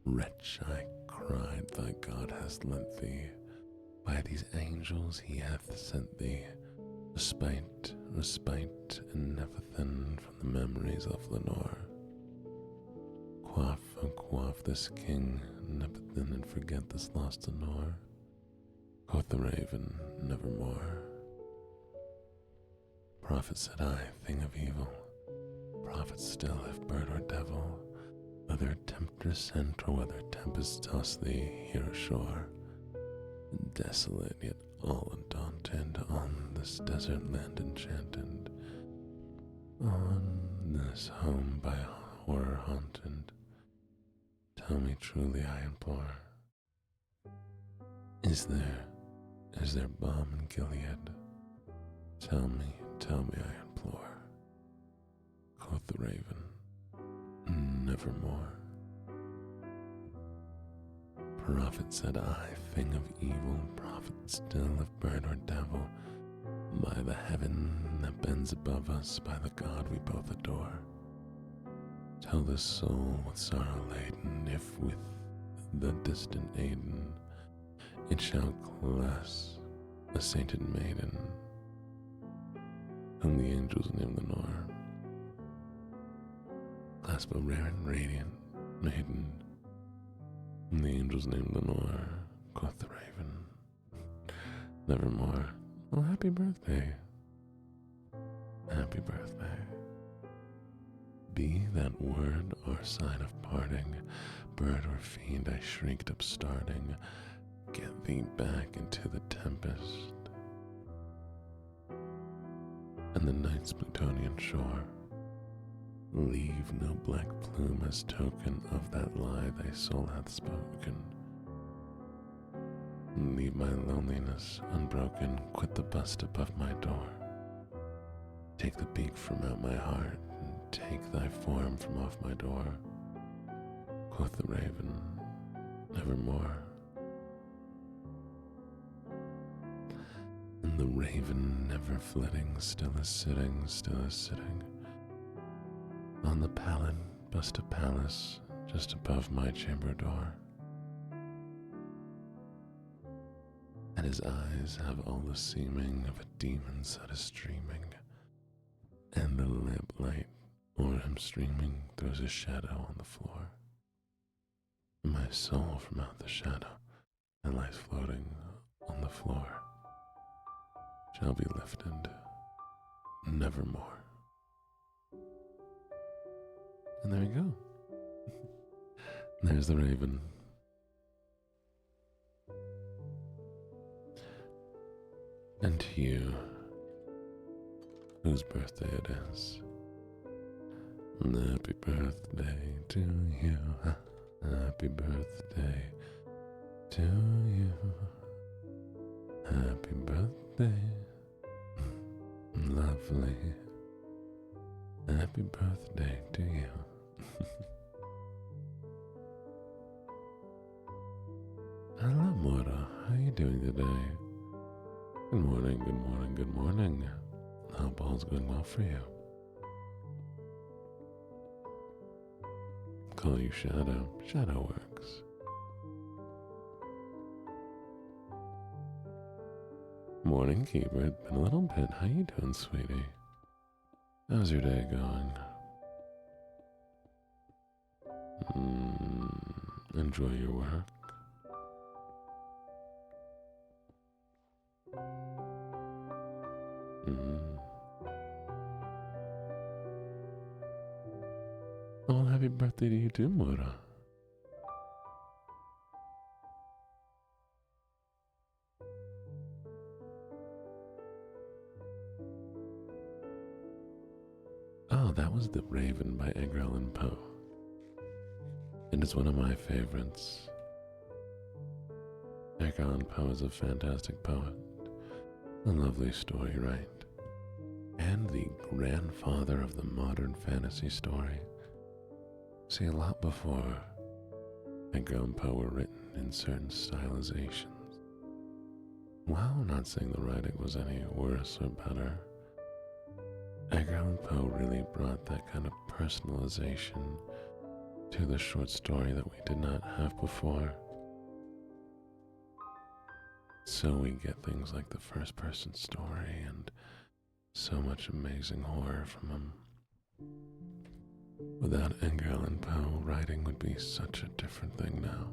[SPEAKER 1] Wretch, I cried, thy God hath lent thee, by these angels he hath sent thee, respite, and neverthin from the memories of Lenore. Quaff, oh quaff this king, neverthin, and forget this lost Lenore. Quoth the raven, nevermore. Prophet, said I, thing of evil, prophet still, if bird or devil, whether tempter sent or whether tempest toss thee here ashore, desolate yet all undaunted, on this desert land enchanted, on this home by horror haunted. Tell me truly, I implore, is there balm in Gilead? Tell me, I implore. Quoth the raven, nevermore. Prophet said I, thing of evil, prophet still of bird or devil, by the heaven that bends above us, by the God we both adore. Tell this soul with sorrow laden, if with the distant Aiden it shall class a sainted maiden, whom the angels name Lenore. Clasp a rare and radiant maiden, whom the angels name Lenore. Quoth the raven, nevermore. Well, happy birthday. Happy birthday. Be that word or sign of parting, bird or fiend I shrieked upstarting, get thee back into the tempest and the night's Plutonian shore. Leave no black plume as token of that lie thy soul hath spoken. Leave my loneliness unbroken, quit the bust above my door. Take the beak from out my heart, and take thy form from off my door. Quoth the raven, nevermore. And the raven, never flitting, still is sitting, on the pallid bust of Pallas, just above my chamber door. And his eyes have all the seeming of a demon's that is streaming, and the lamplight o'er him streaming throws a shadow on the floor. And my soul from out the shadow that lies floating on the floor shall be lifted nevermore. And there you go. There's the raven. And to you, whose birthday it is, happy birthday to you. Happy birthday to you. Happy birthday, lovely. Happy birthday to you. Hello, Mora. How are you doing today? Good morning, good morning, good morning. Hope all's going well for you. Call you Shadow. Shadow works. Morning, Keeper. Been a little bit. How you doing, sweetie? How's your day going? Enjoy your work. Oh, happy birthday to you too, Mora. Oh, that was The Raven by Edgar Allan Poe. And it's one of my favorites. Edgar Allan Poe is a fantastic poet. A lovely story, right? And the grandfather of the modern fantasy story. See, a lot before Edgar Allan Poe were written in certain stylizations. Well, I'm not saying the writing was any worse or better. Edgar Allan Poe really brought that kind of personalization to the short story that we did not have before. So we get things like the first person story and so much amazing horror from him. Without Edgar Allan Poe, writing would be such a different thing now.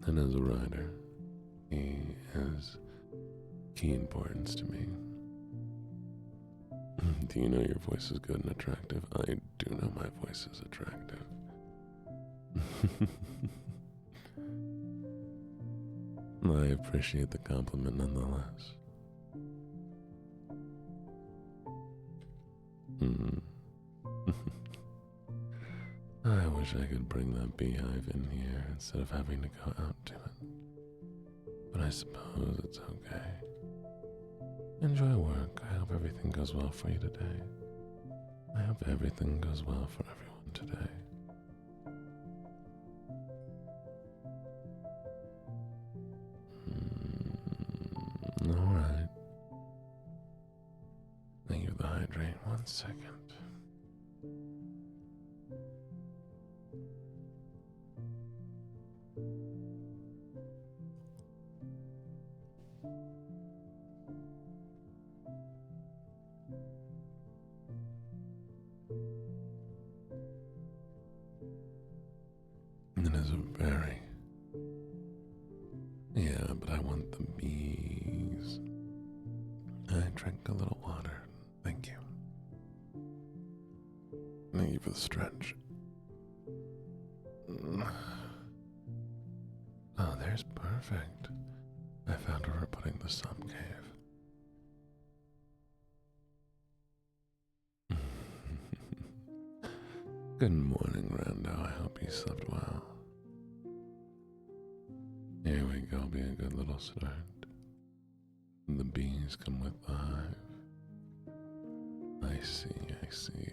[SPEAKER 1] And as a writer, he is key importance to me. Do you know your voice is good and attractive? I do know my voice is attractive. I appreciate the compliment nonetheless. I wish I could bring that beehive in here instead of having to go out to it. But I suppose it's okay. Enjoy work. I hope everything goes well for you today. I hope everything goes well for everyone today. Alright. Thank you for the hydrate. 1 second. It is a berry. Yeah, but I want the bees. I drank a little water. Thank you. Thank you for the stretch. Oh, there's perfect. I found where we're putting the sun cave. Good morning, Rando. I hope you slept well. Here we go, be a good little start. The bees come with the hive. I see, I see.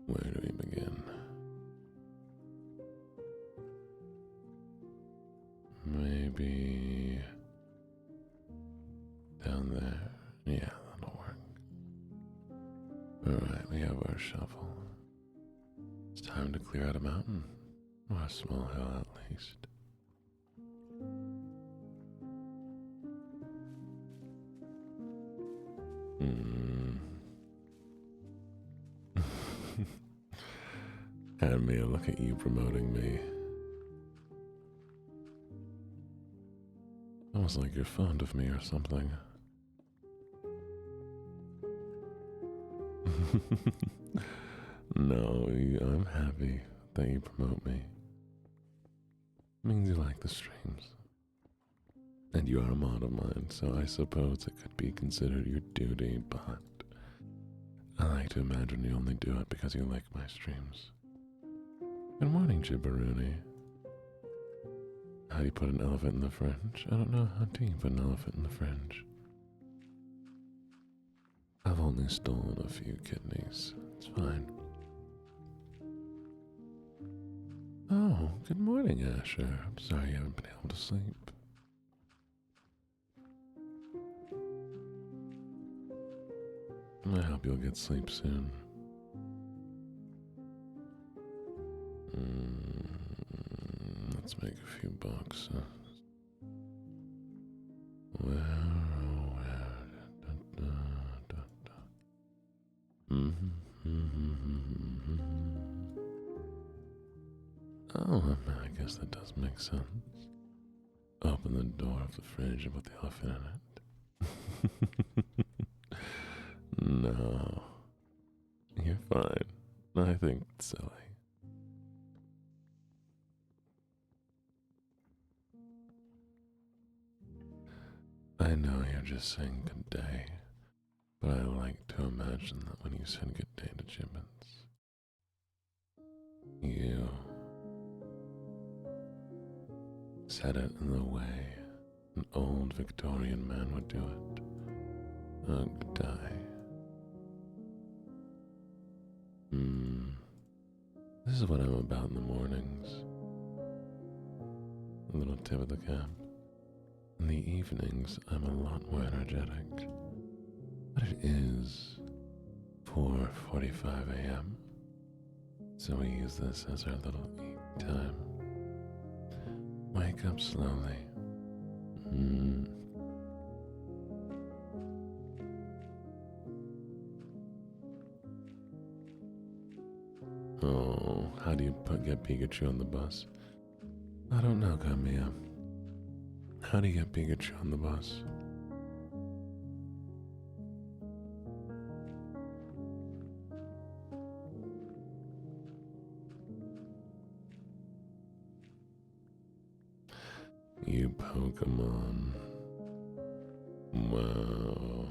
[SPEAKER 1] Where do we begin? Maybe down there. Yeah, that'll work. Alright, we have our shovel. It's time to clear out a mountain. Or a small hill at least. And me, look at you promoting me. Almost like you're fond of me or something. No, I'm happy that you promote me. It means you like the streams. And you are a mod of mine, so I suppose it could be considered your duty, but I like to imagine you only do it because you like my streams. Good morning, Jibberoonie. How do you put an elephant in the fringe? I don't know. How do you put an elephant in the fringe? I've only stolen a few kidneys. It's fine. Oh, good morning, Asher. I'm sorry you haven't been able to sleep. I hope you'll get sleep soon. Let's make a few bucks. Oh, I guess that does make sense. Open the door of the fridge and put the elephant in it. No. You're fine. I think it's silly. I know you're just saying good day, but I like to imagine that when you said good day to Jibbins, you said it in the way an old Victorian man would do it. A good day. This is what I'm about in the mornings. A little tip of the cap. In the evenings, I'm a lot more energetic. But it is 4:45 a.m. So we use this as our little eat time. Wake up slowly. Oh, how do you get Pikachu on the bus? I don't know, Kamiya. How do you get Pikachu on the bus? You Pokemon. Wow.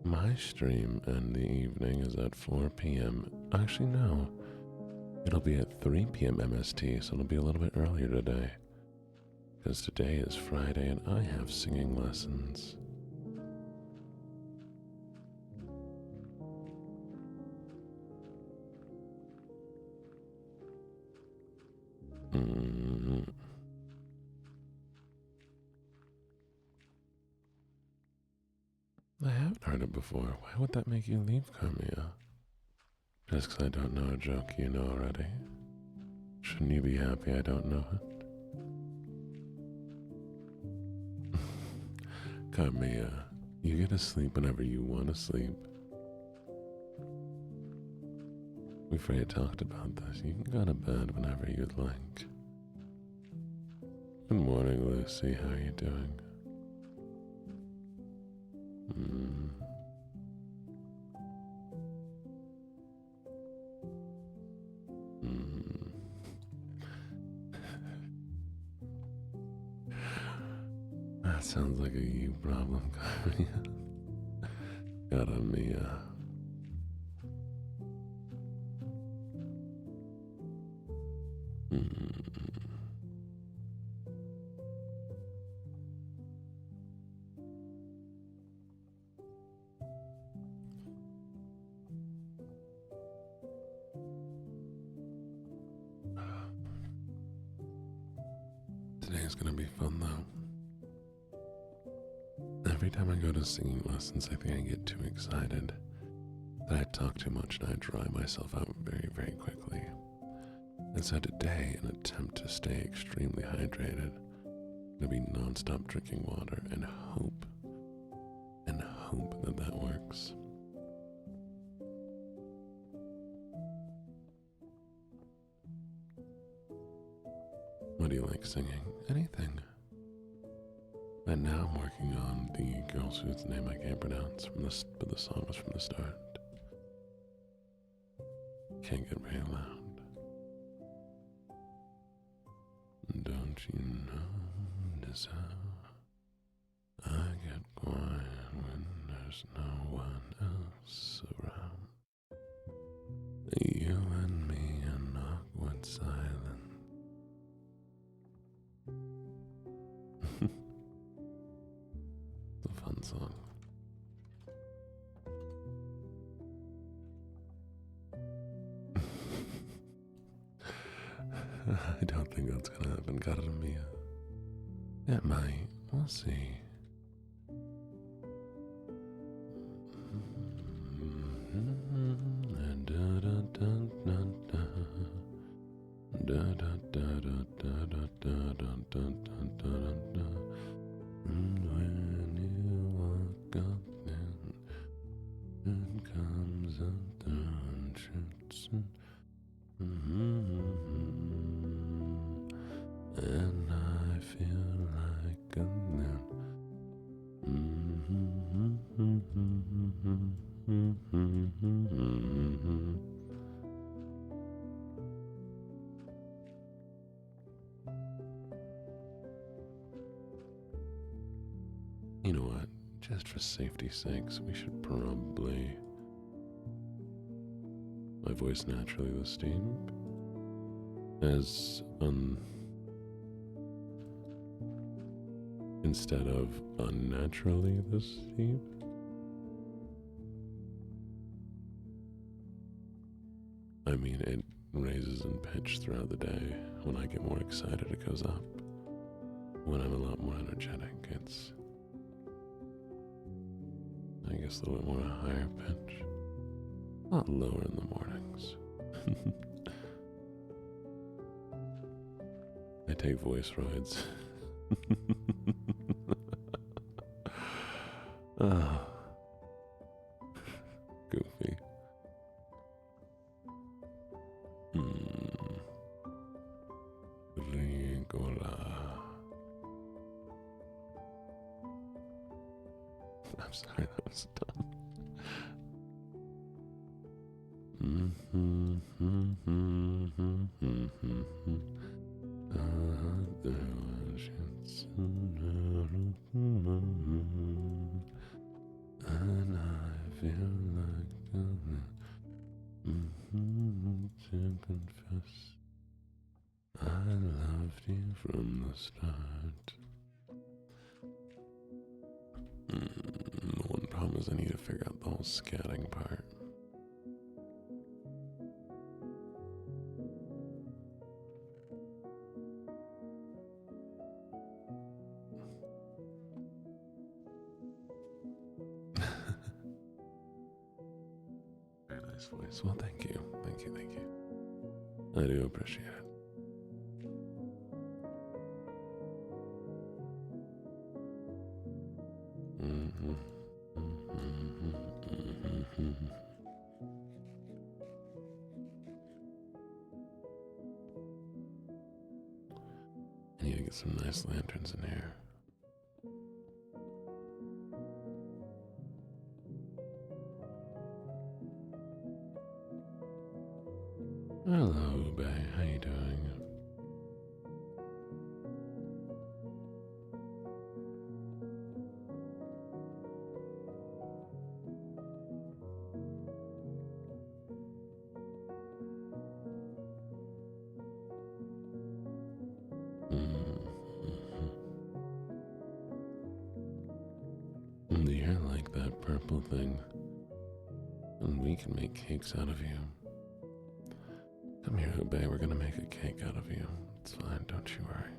[SPEAKER 1] My stream in the evening is at 4 p.m. Actually, no. It'll be at 3 p.m. MST, so it'll be a little bit earlier today. Because today is Friday and I have singing lessons. I haven't heard it before. Why would that make you leave, Carmia? Just because I don't know a joke you know already? Shouldn't you be happy I don't know it? Carmia, you get to sleep whenever you want to sleep. We've already talked about this. You can go to bed whenever you'd like. Good morning, Lucy. How are you doing? That sounds like a you problem, Carmia. Carmia. Today's gonna be fun though. Every time I go to singing lessons, I think I get too excited that I talk too much and I dry myself out very, very quickly. And so today, in an attempt to stay extremely hydrated, I'm gonna be non-stop drinking water and hope that that works. What do you like singing? Anything. And now I'm working on the girl's whose name I can't pronounce but the song was from the start. Can't get very loud. Don't you notice how I get quiet when there's no one else around? You and me in awkward silence. It's a fun song. I don't think that's gonna happen, Carmia. It might. We'll see. When you walk up and it comes up through and shoots and I feel like a man. You know what? Just for safety's sakes, we should probably. My voice naturally this steam as instead of unnaturally this steam. I mean, it raises in pitch throughout the day. When I get more excited, it goes up. When I'm a lot more energetic, it's, I guess, a little bit more higher pitch. A lot lower in the mornings. I take voice rides. Goofy. Rigola. I'm sorry, that was dumb. And I feel like to confess I loved you from the start. The one problem is I need to figure out the whole scatting part. Very nice voice. Well, thank you. Thank you, thank you. I do appreciate it. I need to get some nice lanterns in here. Hello, Ube. How you doing? Do you like that purple thing? And we can make cakes out of you. Come here, Ube. We're gonna make a cake out of you. It's fine, don't you worry.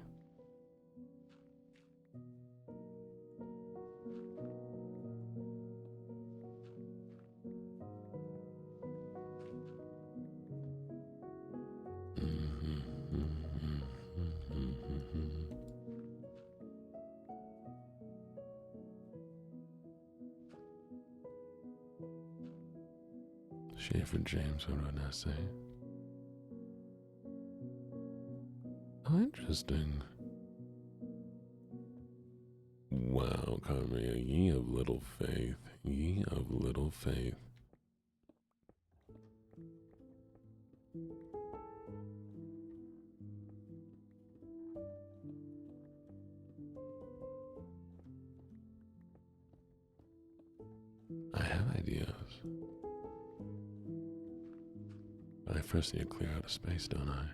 [SPEAKER 1] Schaefer James wrote an essay. Oh, interesting. Wow, Carmia, ye of little faith, ye of little faith. I have ideas. But I first need to clear out a space, don't I?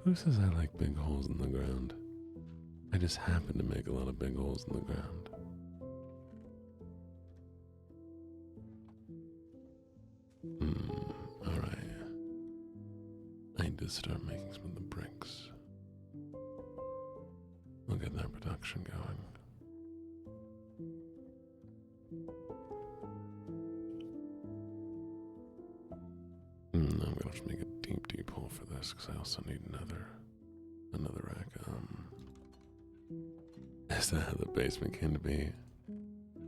[SPEAKER 1] Who says I like big holes in the ground? I just happen to make a lot of big holes in the ground. Alright. I need to start making some of the bricks. We'll get that production going. I'm gonna have to make a deep hole for this because I also need another rack. Is that how the basement came to be?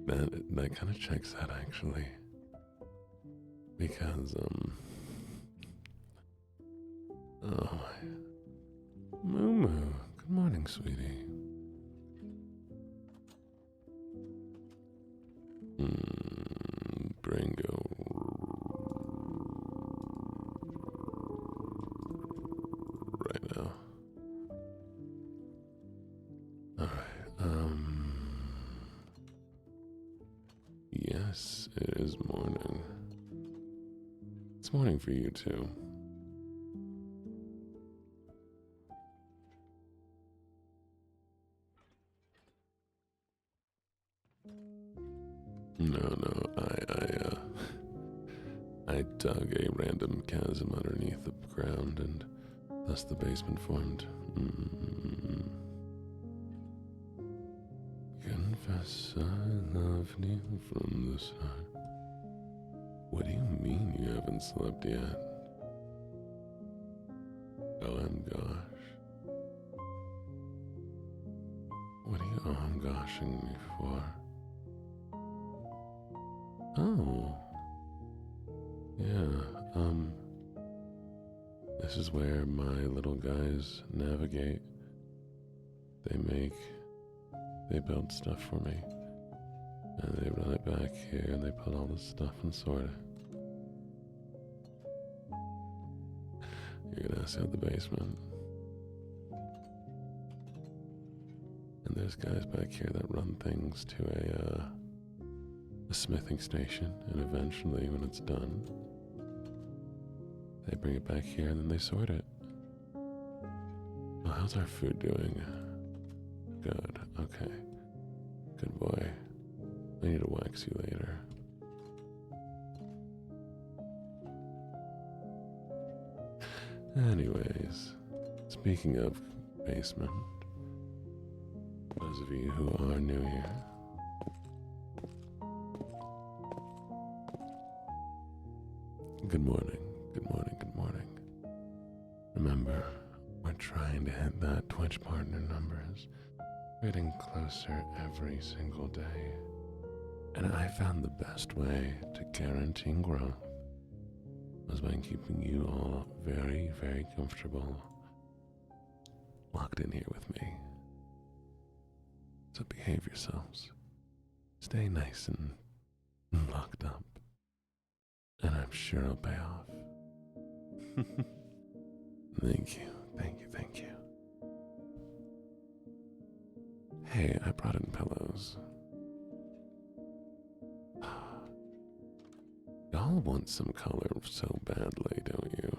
[SPEAKER 1] That kind of checks out actually, because oh my, Moo Moo, good morning, sweetie. Bringo. Right now. Alright, yes, it is morning. It's morning for you too. No, I dug a random chasm underneath the ground and thus the basement formed. Confess I loved you from the start. What do you mean you haven't slept yet? Gosh. What are you goshing me for? Oh. Yeah, this is where my little guys navigate. They make they build stuff for me. And they run it back here and they put all this stuff and sort it. You're gonna see out the basement. And there's guys back here that run things to a smithing station, and eventually when it's done, they bring it back here and then they sort it. Well, how's our food doing? Good, okay. Good boy. I need to wax you later. Anyways, speaking of basement, those of you who are new here, good morning, good morning, good morning. Remember, we're trying to hit that Twitch partner numbers, getting closer every single day. And I found the best way to guaranteeing growth was by keeping you all very, very comfortable, locked in here with me. So behave yourselves. Stay nice and locked up. And I'm sure it'll pay off. Thank you, thank you, thank you. Hey, I brought in pillows. Y'all want some color so badly, don't you?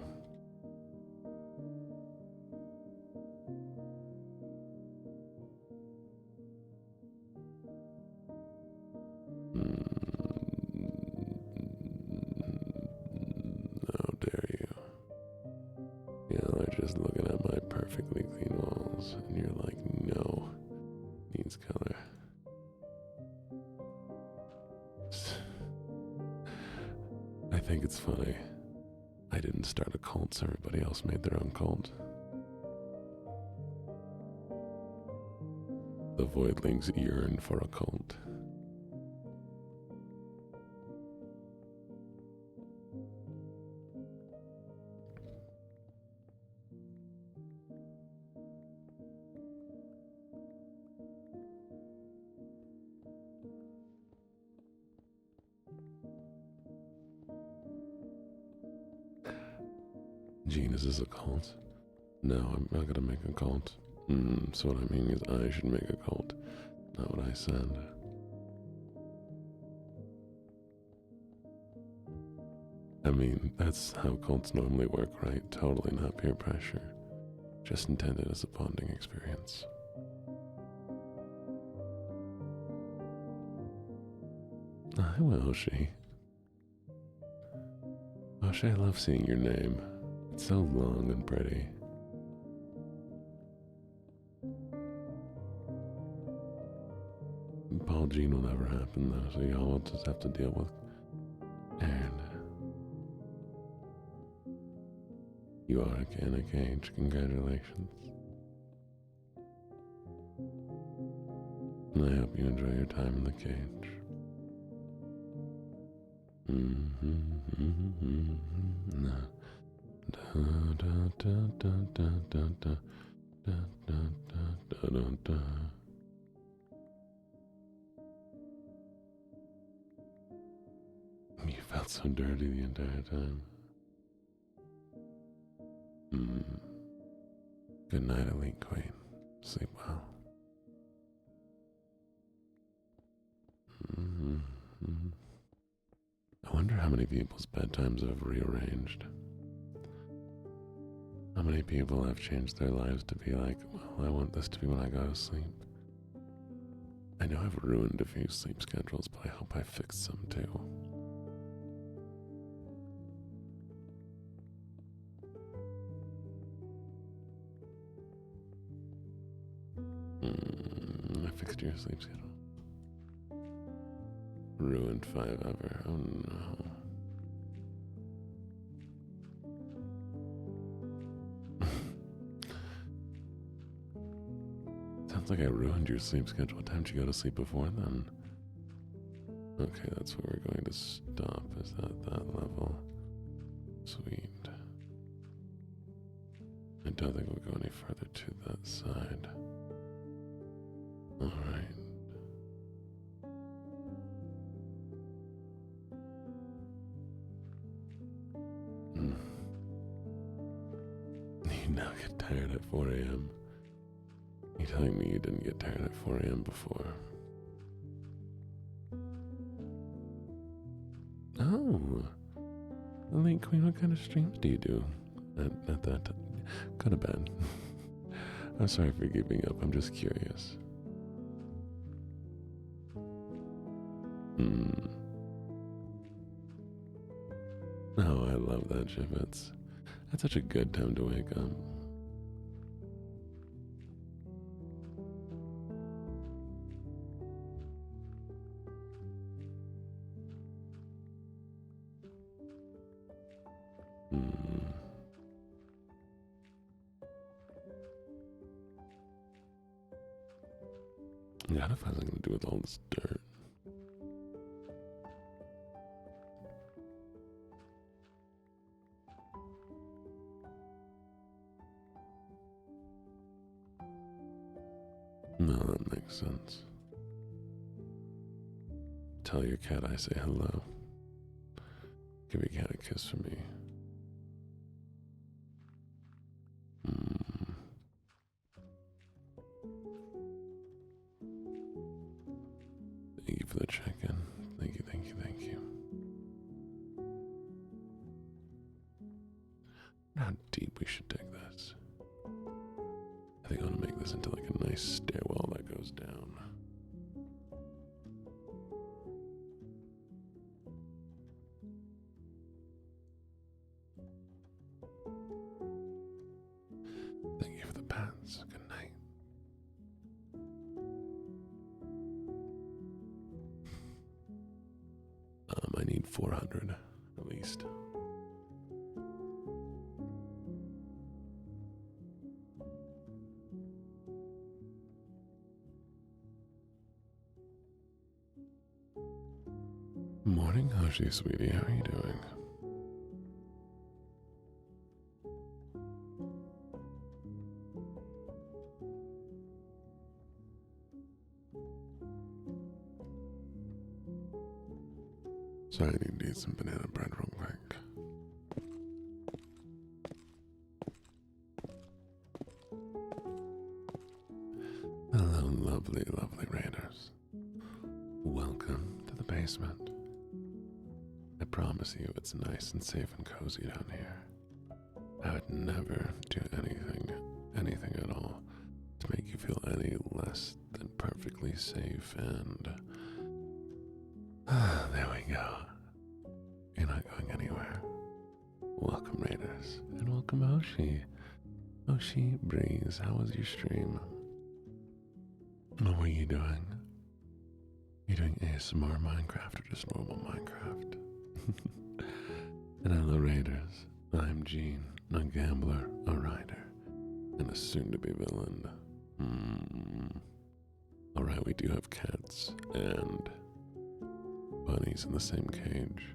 [SPEAKER 1] How dare you? Y'all are just looking at my perfectly clean walls, and you're like, no, needs color. I think it's funny. I didn't start a cult, so everybody else made their own cult. The voidlings yearn for a cult. Gene, is this a cult? No, I'm not gonna make a cult. So what I mean is I should make a cult, not what I said. I mean, that's how cults normally work, right? Totally not peer pressure. Just intended as a bonding experience. I will, Oshi. Oshi, I love seeing your name. It's so long and pretty. Paul Jean will never happen though, so y'all will just have to deal with Aaron. You are in a cage, congratulations. And I hope you enjoy your time in the cage. No. Da, da, da, da, da, da, da, da, da, da, da, da. You felt so dirty the entire time. Good night, Elite Queen. Sleep well. I wonder how many people's bedtimes have rearranged. How many people have changed their lives to be like, well, I want this to be when I go to sleep. I know I've ruined a few sleep schedules, but I hope I fixed some too. I fixed your sleep schedule. Ruined 5 ever. Oh no. Sounds like I ruined your sleep schedule. What time did you go to sleep before then? Okay, that's where we're going to stop. Is that level? Sweet. I don't think we'll go any further to that side. Alright. You now get tired at 4 a.m. You telling me you didn't get tired at 4 a.m. before? Oh, Elite Queen, what kind of streams do you do at that time? Go to bed. I'm sorry for giving up, I'm just curious. Oh, I love that ship. That's such a good time to wake up. God, if I was going to do with all this dirt. No, that makes sense. Tell your cat I say hello. Give your cat a kiss for me. Thank you for the check-in. Thank you, thank you, thank you. How deep we should dig this. I think I want to make this into like a nice stairwell that goes down. Thank you for the pets. Good night. I need 400 at least. Morning, Hoshi, sweetie. How are you doing? Sorry, I need to eat some banana bread real quick. Hello, lovely, lovely raiders. Welcome to the basement. I promise you it's nice and safe and cozy down here. I would never do anything at all to make you feel any less than perfectly safe and... there we go. You're not going anywhere. Welcome, Raiders, and welcome, Hoshi. Hoshi Breeze, how was your stream? What were you doing? You doing ASMR Minecraft or just normal Minecraft? And hello, Raiders. I'm Gene, a gambler, a rider, and a soon-to-be villain. Alright, we do have cats and bunnies in the same cage.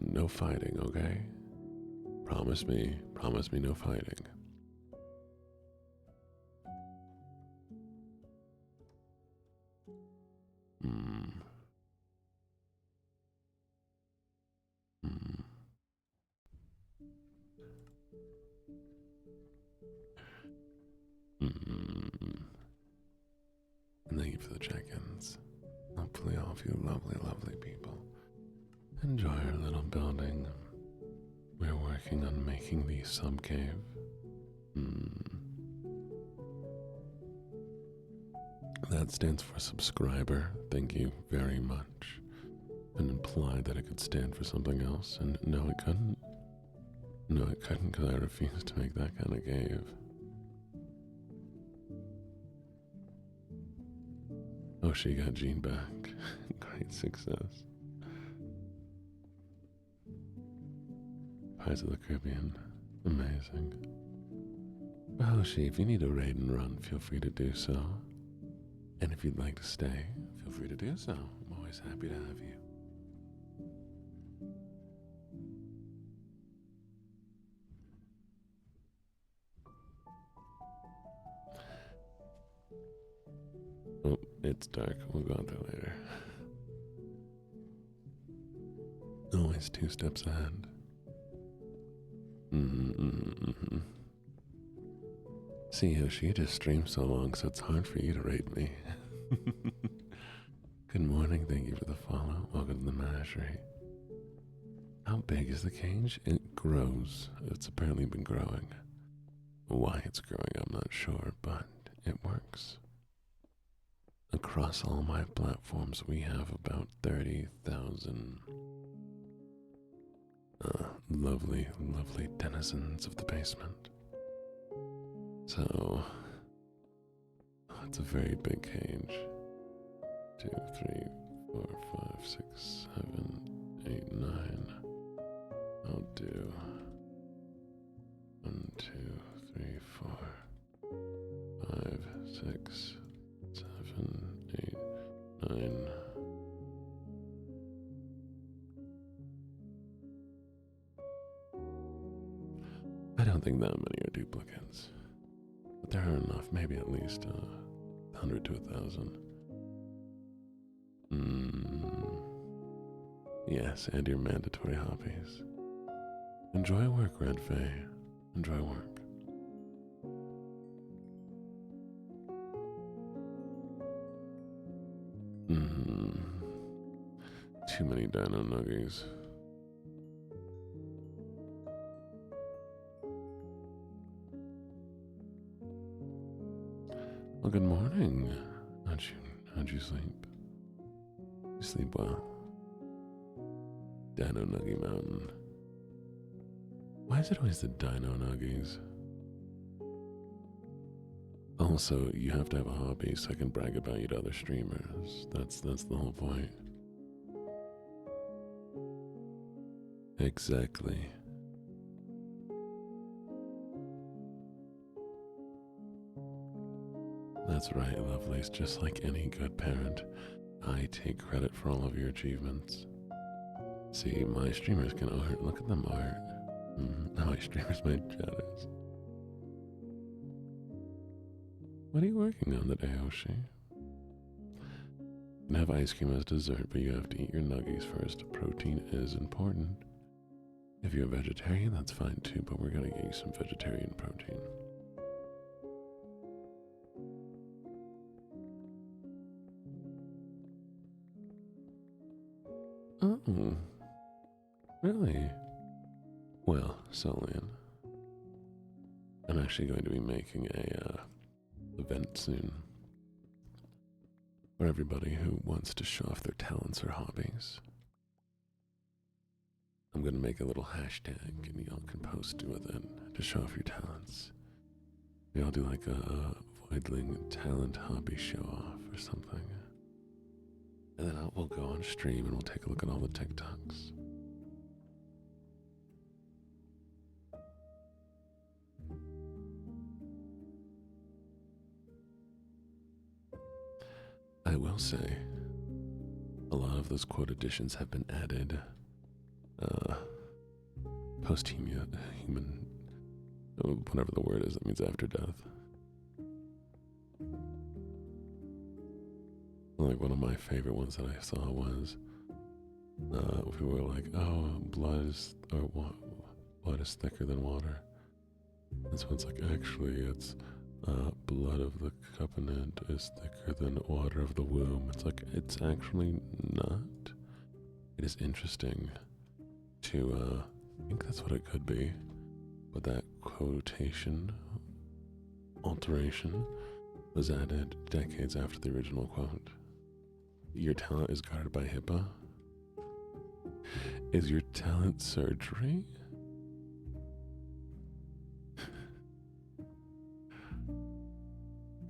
[SPEAKER 1] No fighting, okay? Promise me no fighting. And thank you for the check-ins. Hopefully all of you lovely, lovely people enjoy our little building. We're working on making the sub-cave. That stands for subscriber. Thank you very much. And implied that it could stand for something else, and no, it couldn't. No, it couldn't, because I refuse to make that kind of cave. Oh, she got Gene back. Great success. Pirates of the Caribbean. Amazing. Well, she, if you need a raid and run, feel free to do so. And if you'd like to stay, feel free to do so. I'm always happy to have you. Oh, it's dark. We'll go out there later. Always 2 steps ahead. See, Yoshi, you just stream so long, so it's hard for you to rate me. Good morning, thank you for the follow. Welcome to the menagerie. How big is the cage? It grows. It's apparently been growing. Why it's growing, I'm not sure, but it works. Across all my platforms, we have about 30,000 lovely, lovely denizens of the basement. So, it's a very big cage. 2, 3, 4, 5, 6, 7, 8, 9. I'll do 1, 2, 3, 4, 5, 6, 7, 8, 9. I don't think that many are duplicates, but there are enough, maybe at least 100 to 1,000. Yes, and your mandatory hobbies. Enjoy work, Red Faye. Enjoy work. Too many dino nuggies. Well, good morning. How'd you sleep? You sleep well. Dino Nuggy Mountain. Why is it always the Dino Nuggies? Also, you have to have a hobby so I can brag about you to other streamers. That's the whole point. Exactly. That's right, Lovelace. Just like any good parent, I take credit for all of your achievements. See, my streamers can art. Look at them art. My streamers make shadows. What are you working on today, Oshi? You can have ice cream as dessert, but you have to eat your nuggies first. Protein is important. If you're a vegetarian, that's fine too, but we're gonna get you some vegetarian protein. Oh, really? Well, Solian, I'm actually going to be making a event soon for everybody who wants to show off their talents or hobbies. I'm going to make a little hashtag and y'all can post with it to show off your talents. We all do like a Voidling talent hobby show off or something. And then we'll go on stream and we'll take a look at all the TikToks. I will say, a lot of those quote additions have been added post-human, whatever the word is, that means after death. Like one of my favorite ones that I saw was, people were like, "Oh, blood is thicker than water." And so it's like, actually, it's blood of the covenant is thicker than water of the womb. It's like, it's actually not. It is interesting to think that's what it could be, but that quotation alteration was added decades after the original quote. Your talent is guarded by HIPAA. Is your talent surgery?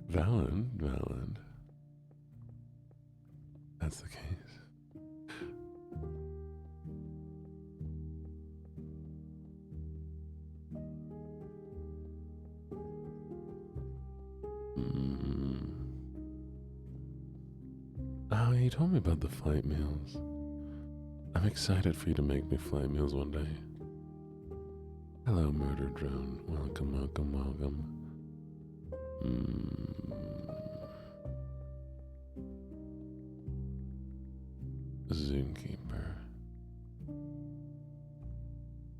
[SPEAKER 1] Valid. That's the case. Oh, you told me about the flight meals. I'm excited for you to make me flight meals one day. Hello, Murder Drone. Welcome. Zookeeper.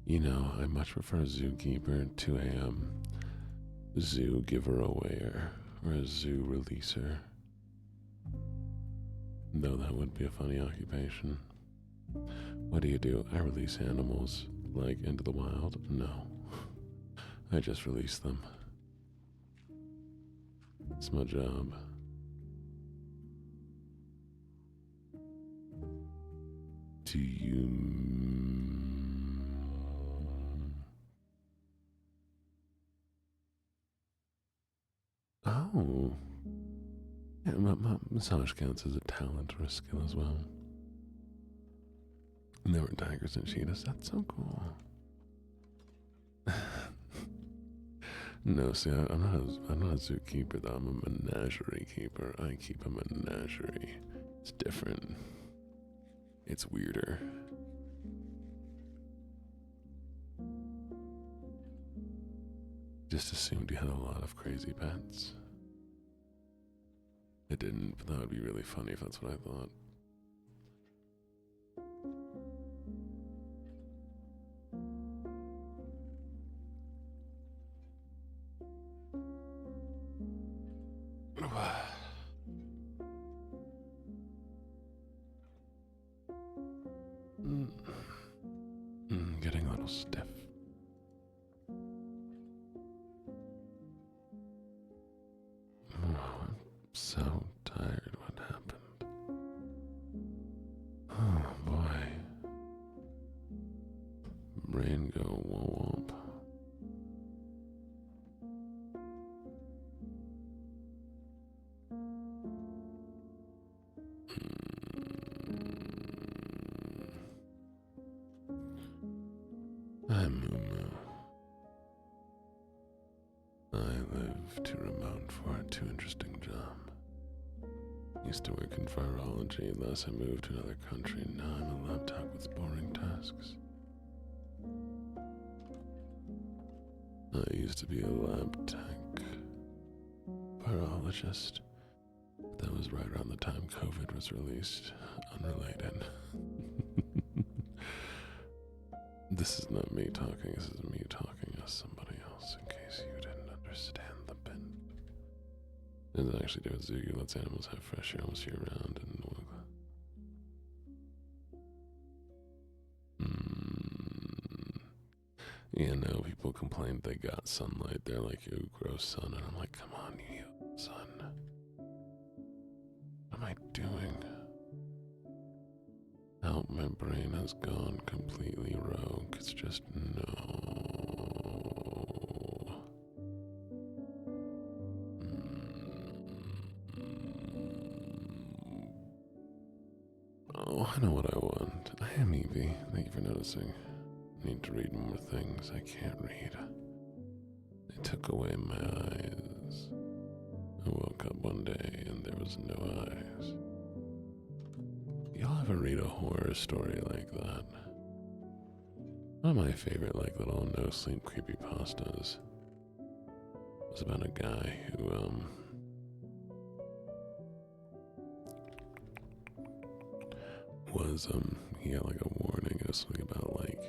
[SPEAKER 1] You know, I much prefer Zookeeper to a zoo giver-awayer or a zoo releaser. Though that would be a funny occupation. What do? I release animals, like, into the wild? No. I just release them. It's my job. Do you... Oh. Yeah, my massage counts as a talent or a skill as well. And there were tigers and cheetahs. That's so cool. No, see, I'm not a zookeeper though. I'm a menagerie keeper. I keep a menagerie. It's different. It's weirder. Just assumed you had a lot of crazy pets. I didn't, but that would be really funny if that's what I thought. Getting a little stiff. Oh, I'm so tired. What happened? Oh boy. Brain go womp. I'm Moo. I live too remote for a too interesting job. Used to work in virology, thus I moved to another country. Now I'm a laptop with boring tasks. I used to be a lab tech virologist. That was right around the time COVID was released. Unrelated. This is not me talking, this is me talking as somebody else, in case you didn't understand the bit. It doesn't actually do with zoo. You let animals have fresh air almost year round and you know, people complain they got sunlight. They're like, "Ew, gross sun," and I'm like, "Come on, you sun. What am I doing?" Help, my brain has gone completely rogue. It's just no. Oh, I know what I want. I am Evie. Thank you for noticing. Need to read more things. I can't read. They took away my eyes. I woke up one day and there was no eyes. Y'all ever read a horror story like that? One of my favorite, like, little no-sleep creepypastas was about a guy who, he got, like, a warning. It was something about, like,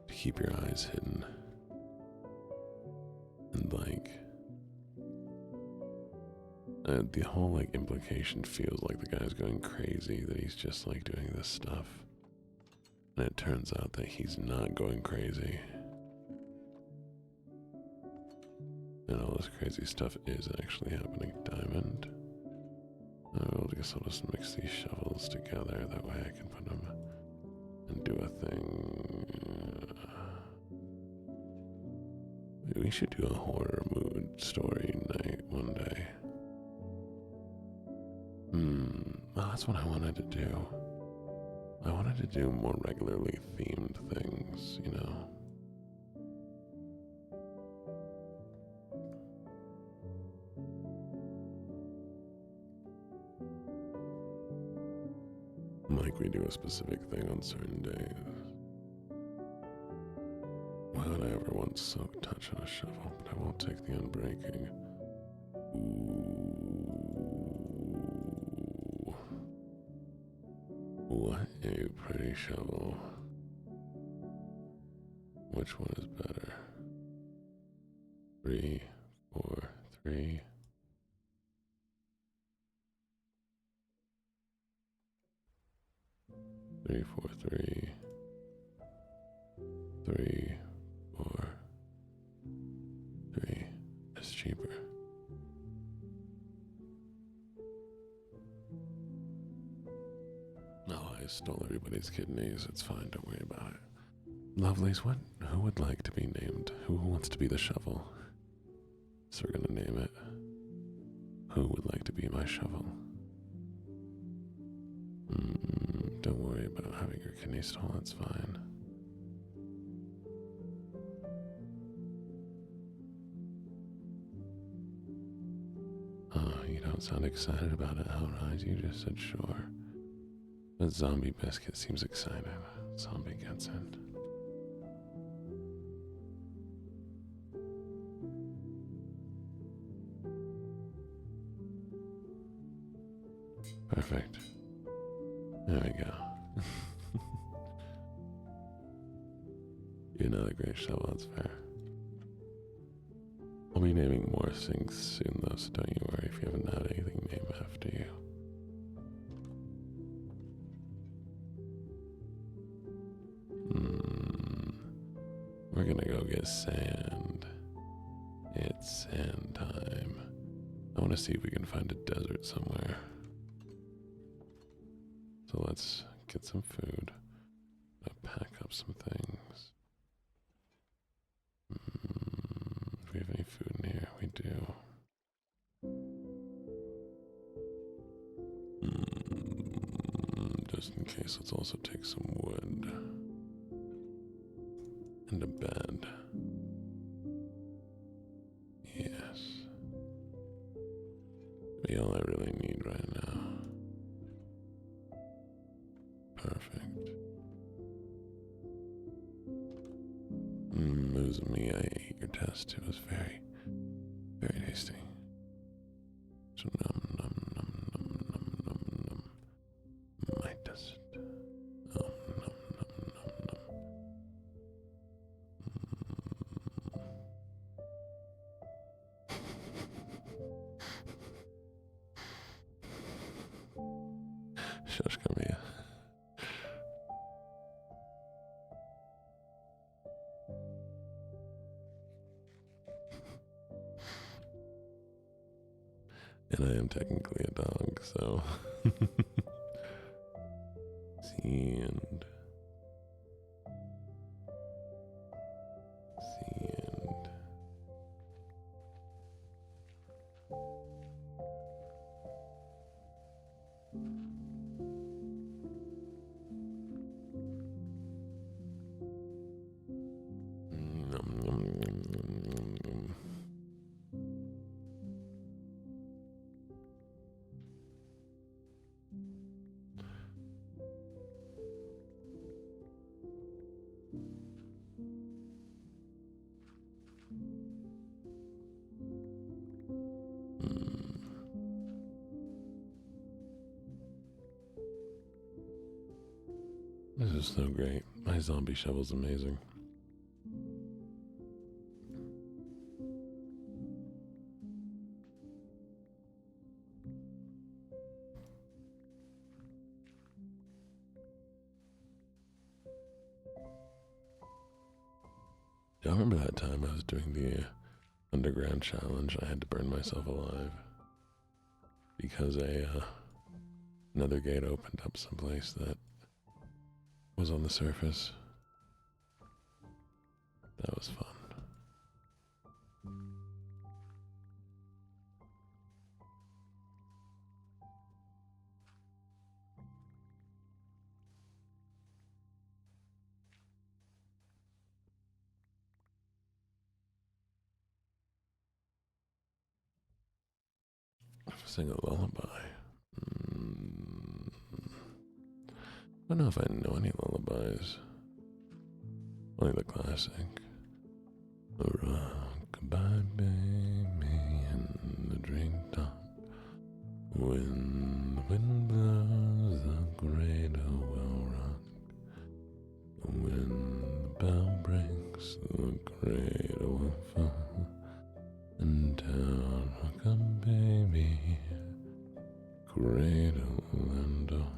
[SPEAKER 1] to keep your eyes hidden. And, like, the whole, like, implication feels like the guy's going crazy, that he's just, like, doing this stuff. And it turns out that he's not going crazy. And all this crazy stuff is actually happening. Diamond. I guess I'll just mix these shovels together, that way I can put them and do a thing. We should do a horror mood story night one day. Well, that's what I wanted to do. I wanted to do more regularly themed things, you know. Like we do a specific thing on certain days. Why would I ever want soak touch on a shovel, but I won't take the unbreaking. Ooh. What a pretty shovel. Which one is better? 3, 343 343. It's cheaper. Oh, I stole everybody's kidneys. It's fine. Don't worry about it. Lovelies, who would like to be named? Who wants to be the shovel? So we're gonna name it. Who would like to be my shovel? Don't worry about having your kidney stolen. It's fine. Oh, you don't sound excited about it outright. You just said sure. But Zombie Biscuit seems excited. Zombie gets it. Perfect. There we go. You're another great shovel, that's fair. I'll be naming more things soon though, so don't you worry if you haven't had anything named after you. We're gonna go get sand. It's sand time. I want to see if we can find a desert somewhere. So let's get some food. Pack up some things. Do we have any food in here? We do. Just in case, let's also take some wood. And a bed. Yes. Be all I really need right now. Perfect. It was me. I ate your test. It was very, very tasty. So num num num num num num num. My test. Num num num num num. Shush, come here. And I am technically a dog, so. Sand. Sand. Nom, nom, nom, nom, nom. This is so great. My zombie shovel's amazing. I remember that time I was doing the underground challenge. I had to burn myself alive because another gate opened up someplace that was on the surface. That was fun. Sing a lullaby. I don't know if I know any lullabies. Only the classic. Rock-a-bye baby in the drink top. When the wind blows, the cradle will rock. When the bell breaks, the cradle will fall. And down rock a baby, cradle and all.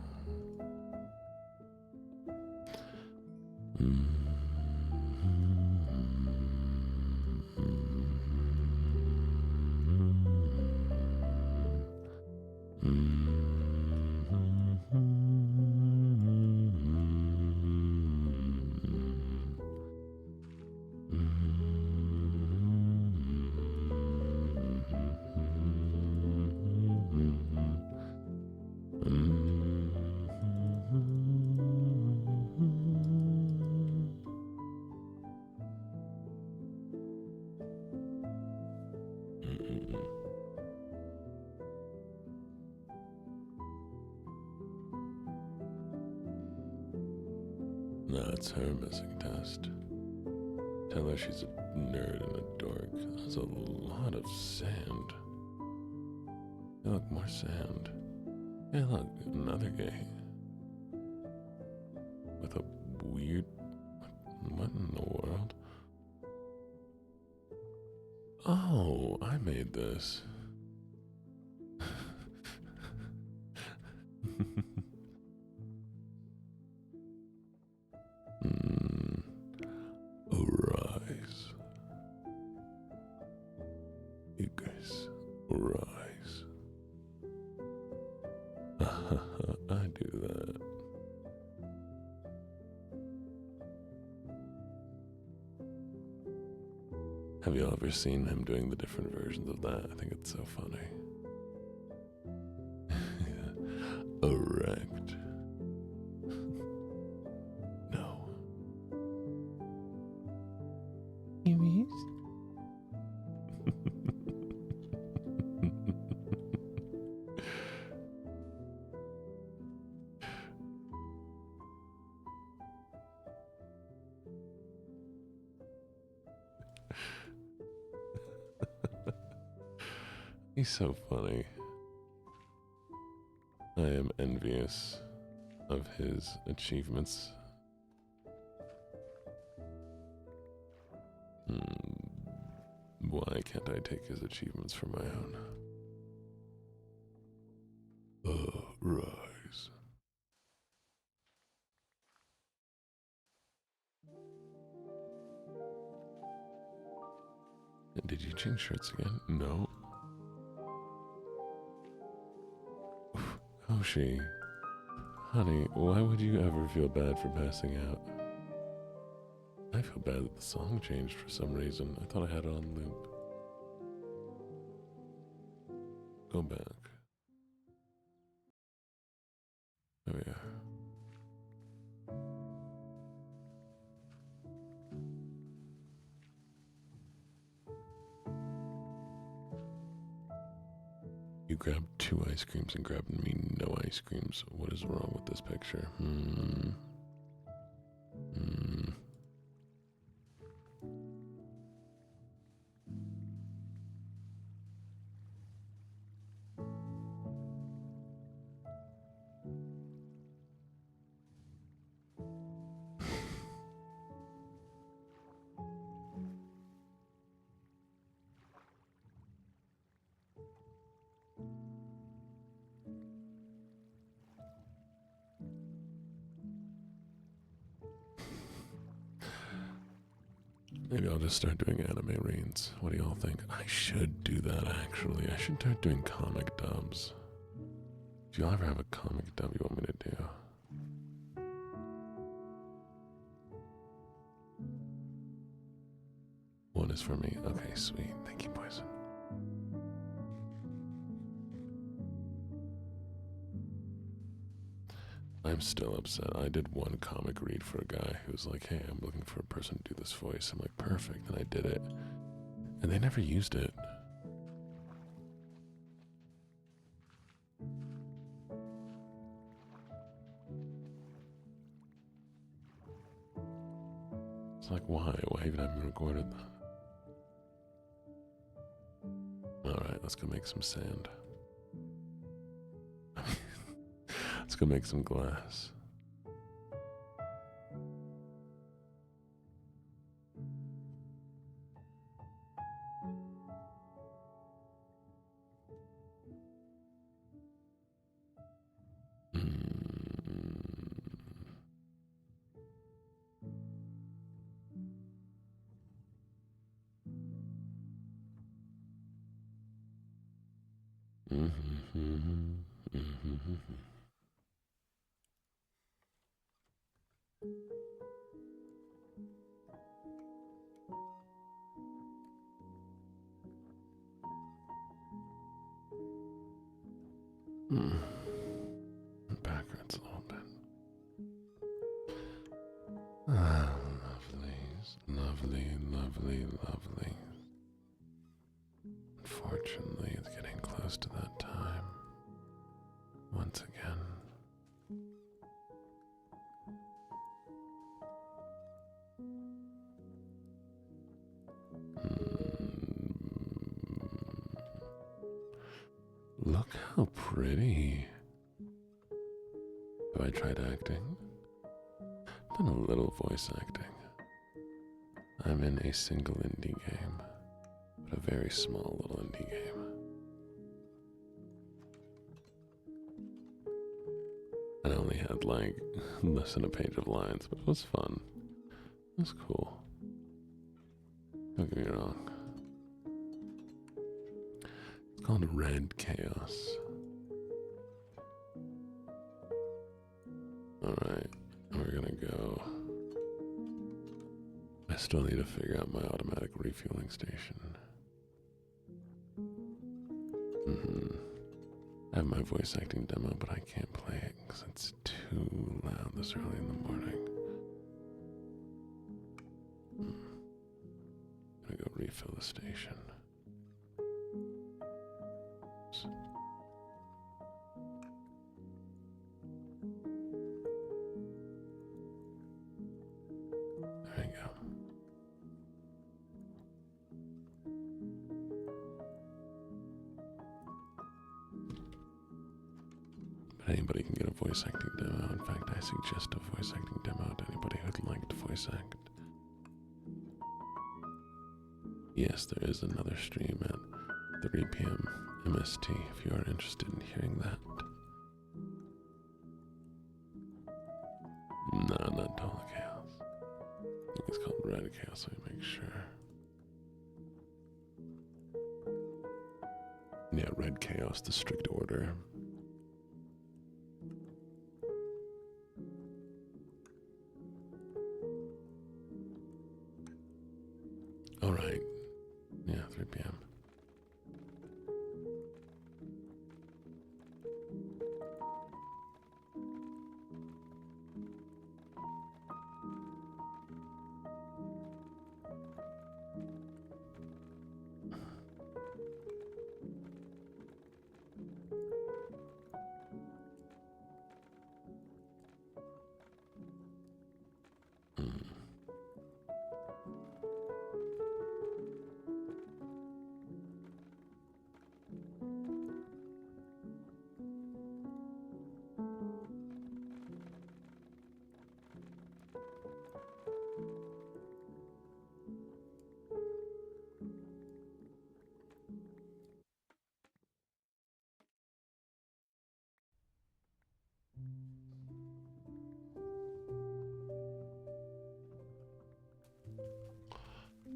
[SPEAKER 1] That's her missing test. Tell her she's a nerd and a dork. That's a lot of sand. Hey, look, more sand. Hey, look, another guy. With a weird... What in the world? Oh, I made this. Arise. You guys, arise. I do that. Have you all ever seen him doing the different versions of that? I think it's so funny. Erect. No. Emus? He's so funny. I am envious of his achievements. Why can't I take his achievements for my own? Rise. Did you change shirts again? No. Hoshi, honey, why would you ever feel bad for passing out? I feel bad that the song changed for some reason. I thought I had it on loop. Go back. There we are. You grabbed 2 ice creams and grabbed me no ice creams. What is wrong with this picture? Maybe I'll just start doing anime reads. What do y'all think? I should do that, actually. I should start doing comic dubs. Do y'all ever have a comic dub you want me to do? One is for me. Okay, sweet. Thank you, Poison. I'm still upset. I did one comic read for a guy who was like, hey, I'm looking for a person to do this voice. I'm like, perfect. And I did it. And they never used it. It's like, why? Why even have you recorded that? Alright, let's go make some sand. Let's go make some glass. Back hurts a little bit. Ah, lovely, lovely, lovely. Unfortunately, it's getting close to that time. Once again. Look how pretty. Have I tried acting? Done a little voice acting. I'm in a single indie game, but a very small little indie game. I only had like less than a page of lines, but it was fun. It was cool. Don't get me wrong. It's called Red Chaos. Alright, we're gonna go. I still need to figure out my automatic refueling station. I have my voice acting demo, but I can't play it because it's too loud this early in the morning. I'm gonna go refill the station. There you go. But anybody can get a voice acting demo. In fact, I suggest a voice acting demo to anybody who'd like to voice act. Yes, there is another stream at 3 p.m. MST if you are interested in hearing that. No, not Total Chaos. I think it's called Red Chaos, so we make sure. Yeah, Red Chaos, the strict order. Alright. Yeah, 3 p.m.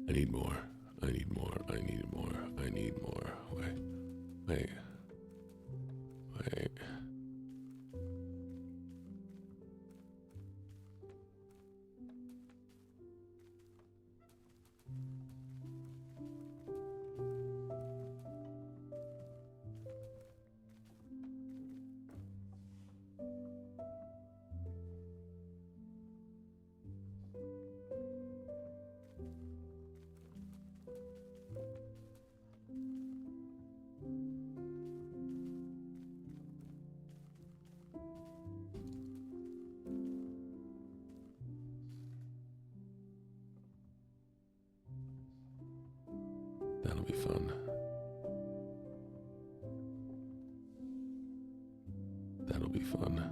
[SPEAKER 1] I need more. I need more. I need more. I need more. Wait. That'll be fun. That'll be fun.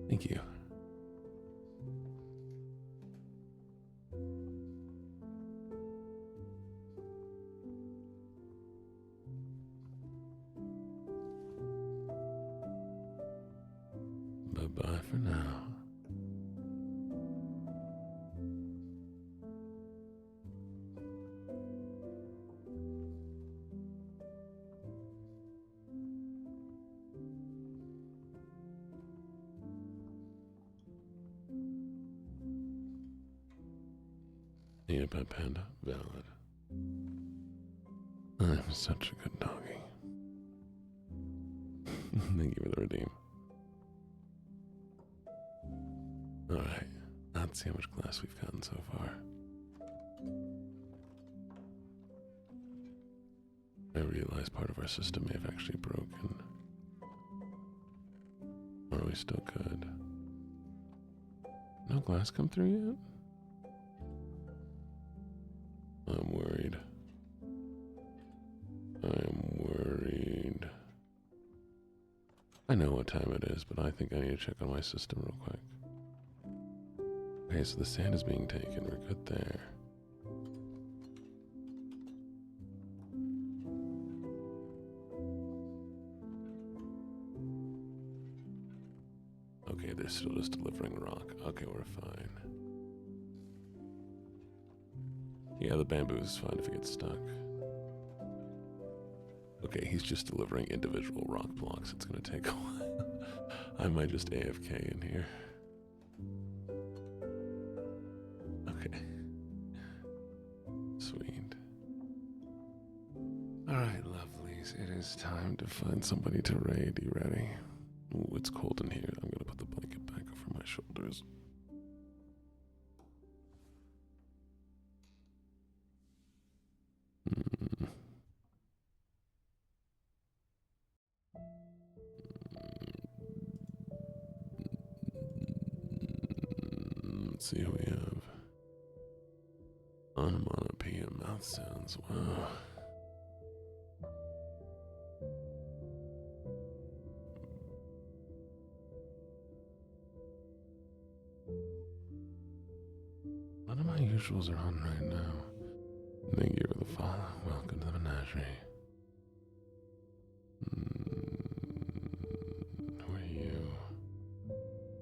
[SPEAKER 1] Thank you. Bye-bye for now. Yeah, Pet Panda. Valid. I'm such a good doggy. Thank you for the redeem. Alright, let's see how much glass we've gotten so far. I realize part of our system may have actually broken. Or are we still good? No glass come through yet? I'm worried. I'm worried. I know what time it is, but I think I need to check on my system real quick. Okay, so the sand is being taken. We're good there. Okay, they're still just delivering rock. Okay, we're fine. Yeah, the bamboo is fine if it gets stuck. Okay, he's just delivering individual rock blocks. It's gonna take a while. I might just AFK in here. Okay. Sweet. Alright, lovelies. It is time to find somebody to raid. You ready? Ooh, it's cold in here. I'm gonna put the blanket back over my shoulders. Let's see who we have. Onomatopoeia mouth sounds. Wow. None of my usuals are on right now. Thank you for the follow. Welcome to the menagerie. Who are you?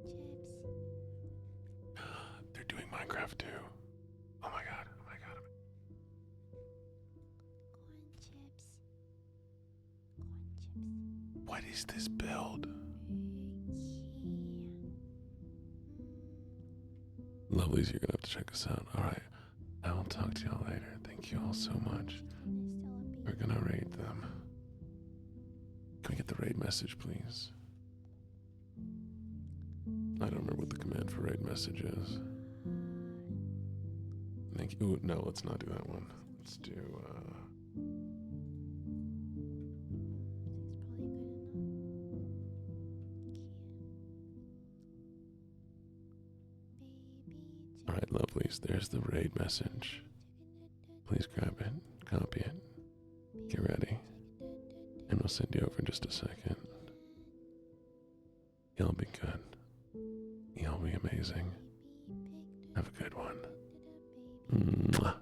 [SPEAKER 2] Chips.
[SPEAKER 1] They're doing Minecraft too. Oh my god. Oh my god.
[SPEAKER 2] Corn chips. Corn chips.
[SPEAKER 1] What is this build? Lovelies, you're gonna have to check us out. Alright. I will talk to y'all later. Thank you all so much. We're gonna raid them. Can we get the raid message, please? I don't remember what the command for raid message is. Thank you. Ooh, no, let's not do that one. Let's do, Alright, lovelies, there's the raid message. Please grab it, copy it, get ready, and we'll send you over in just a second. Y'all be good. Y'all be amazing. Have a good one. Mwah.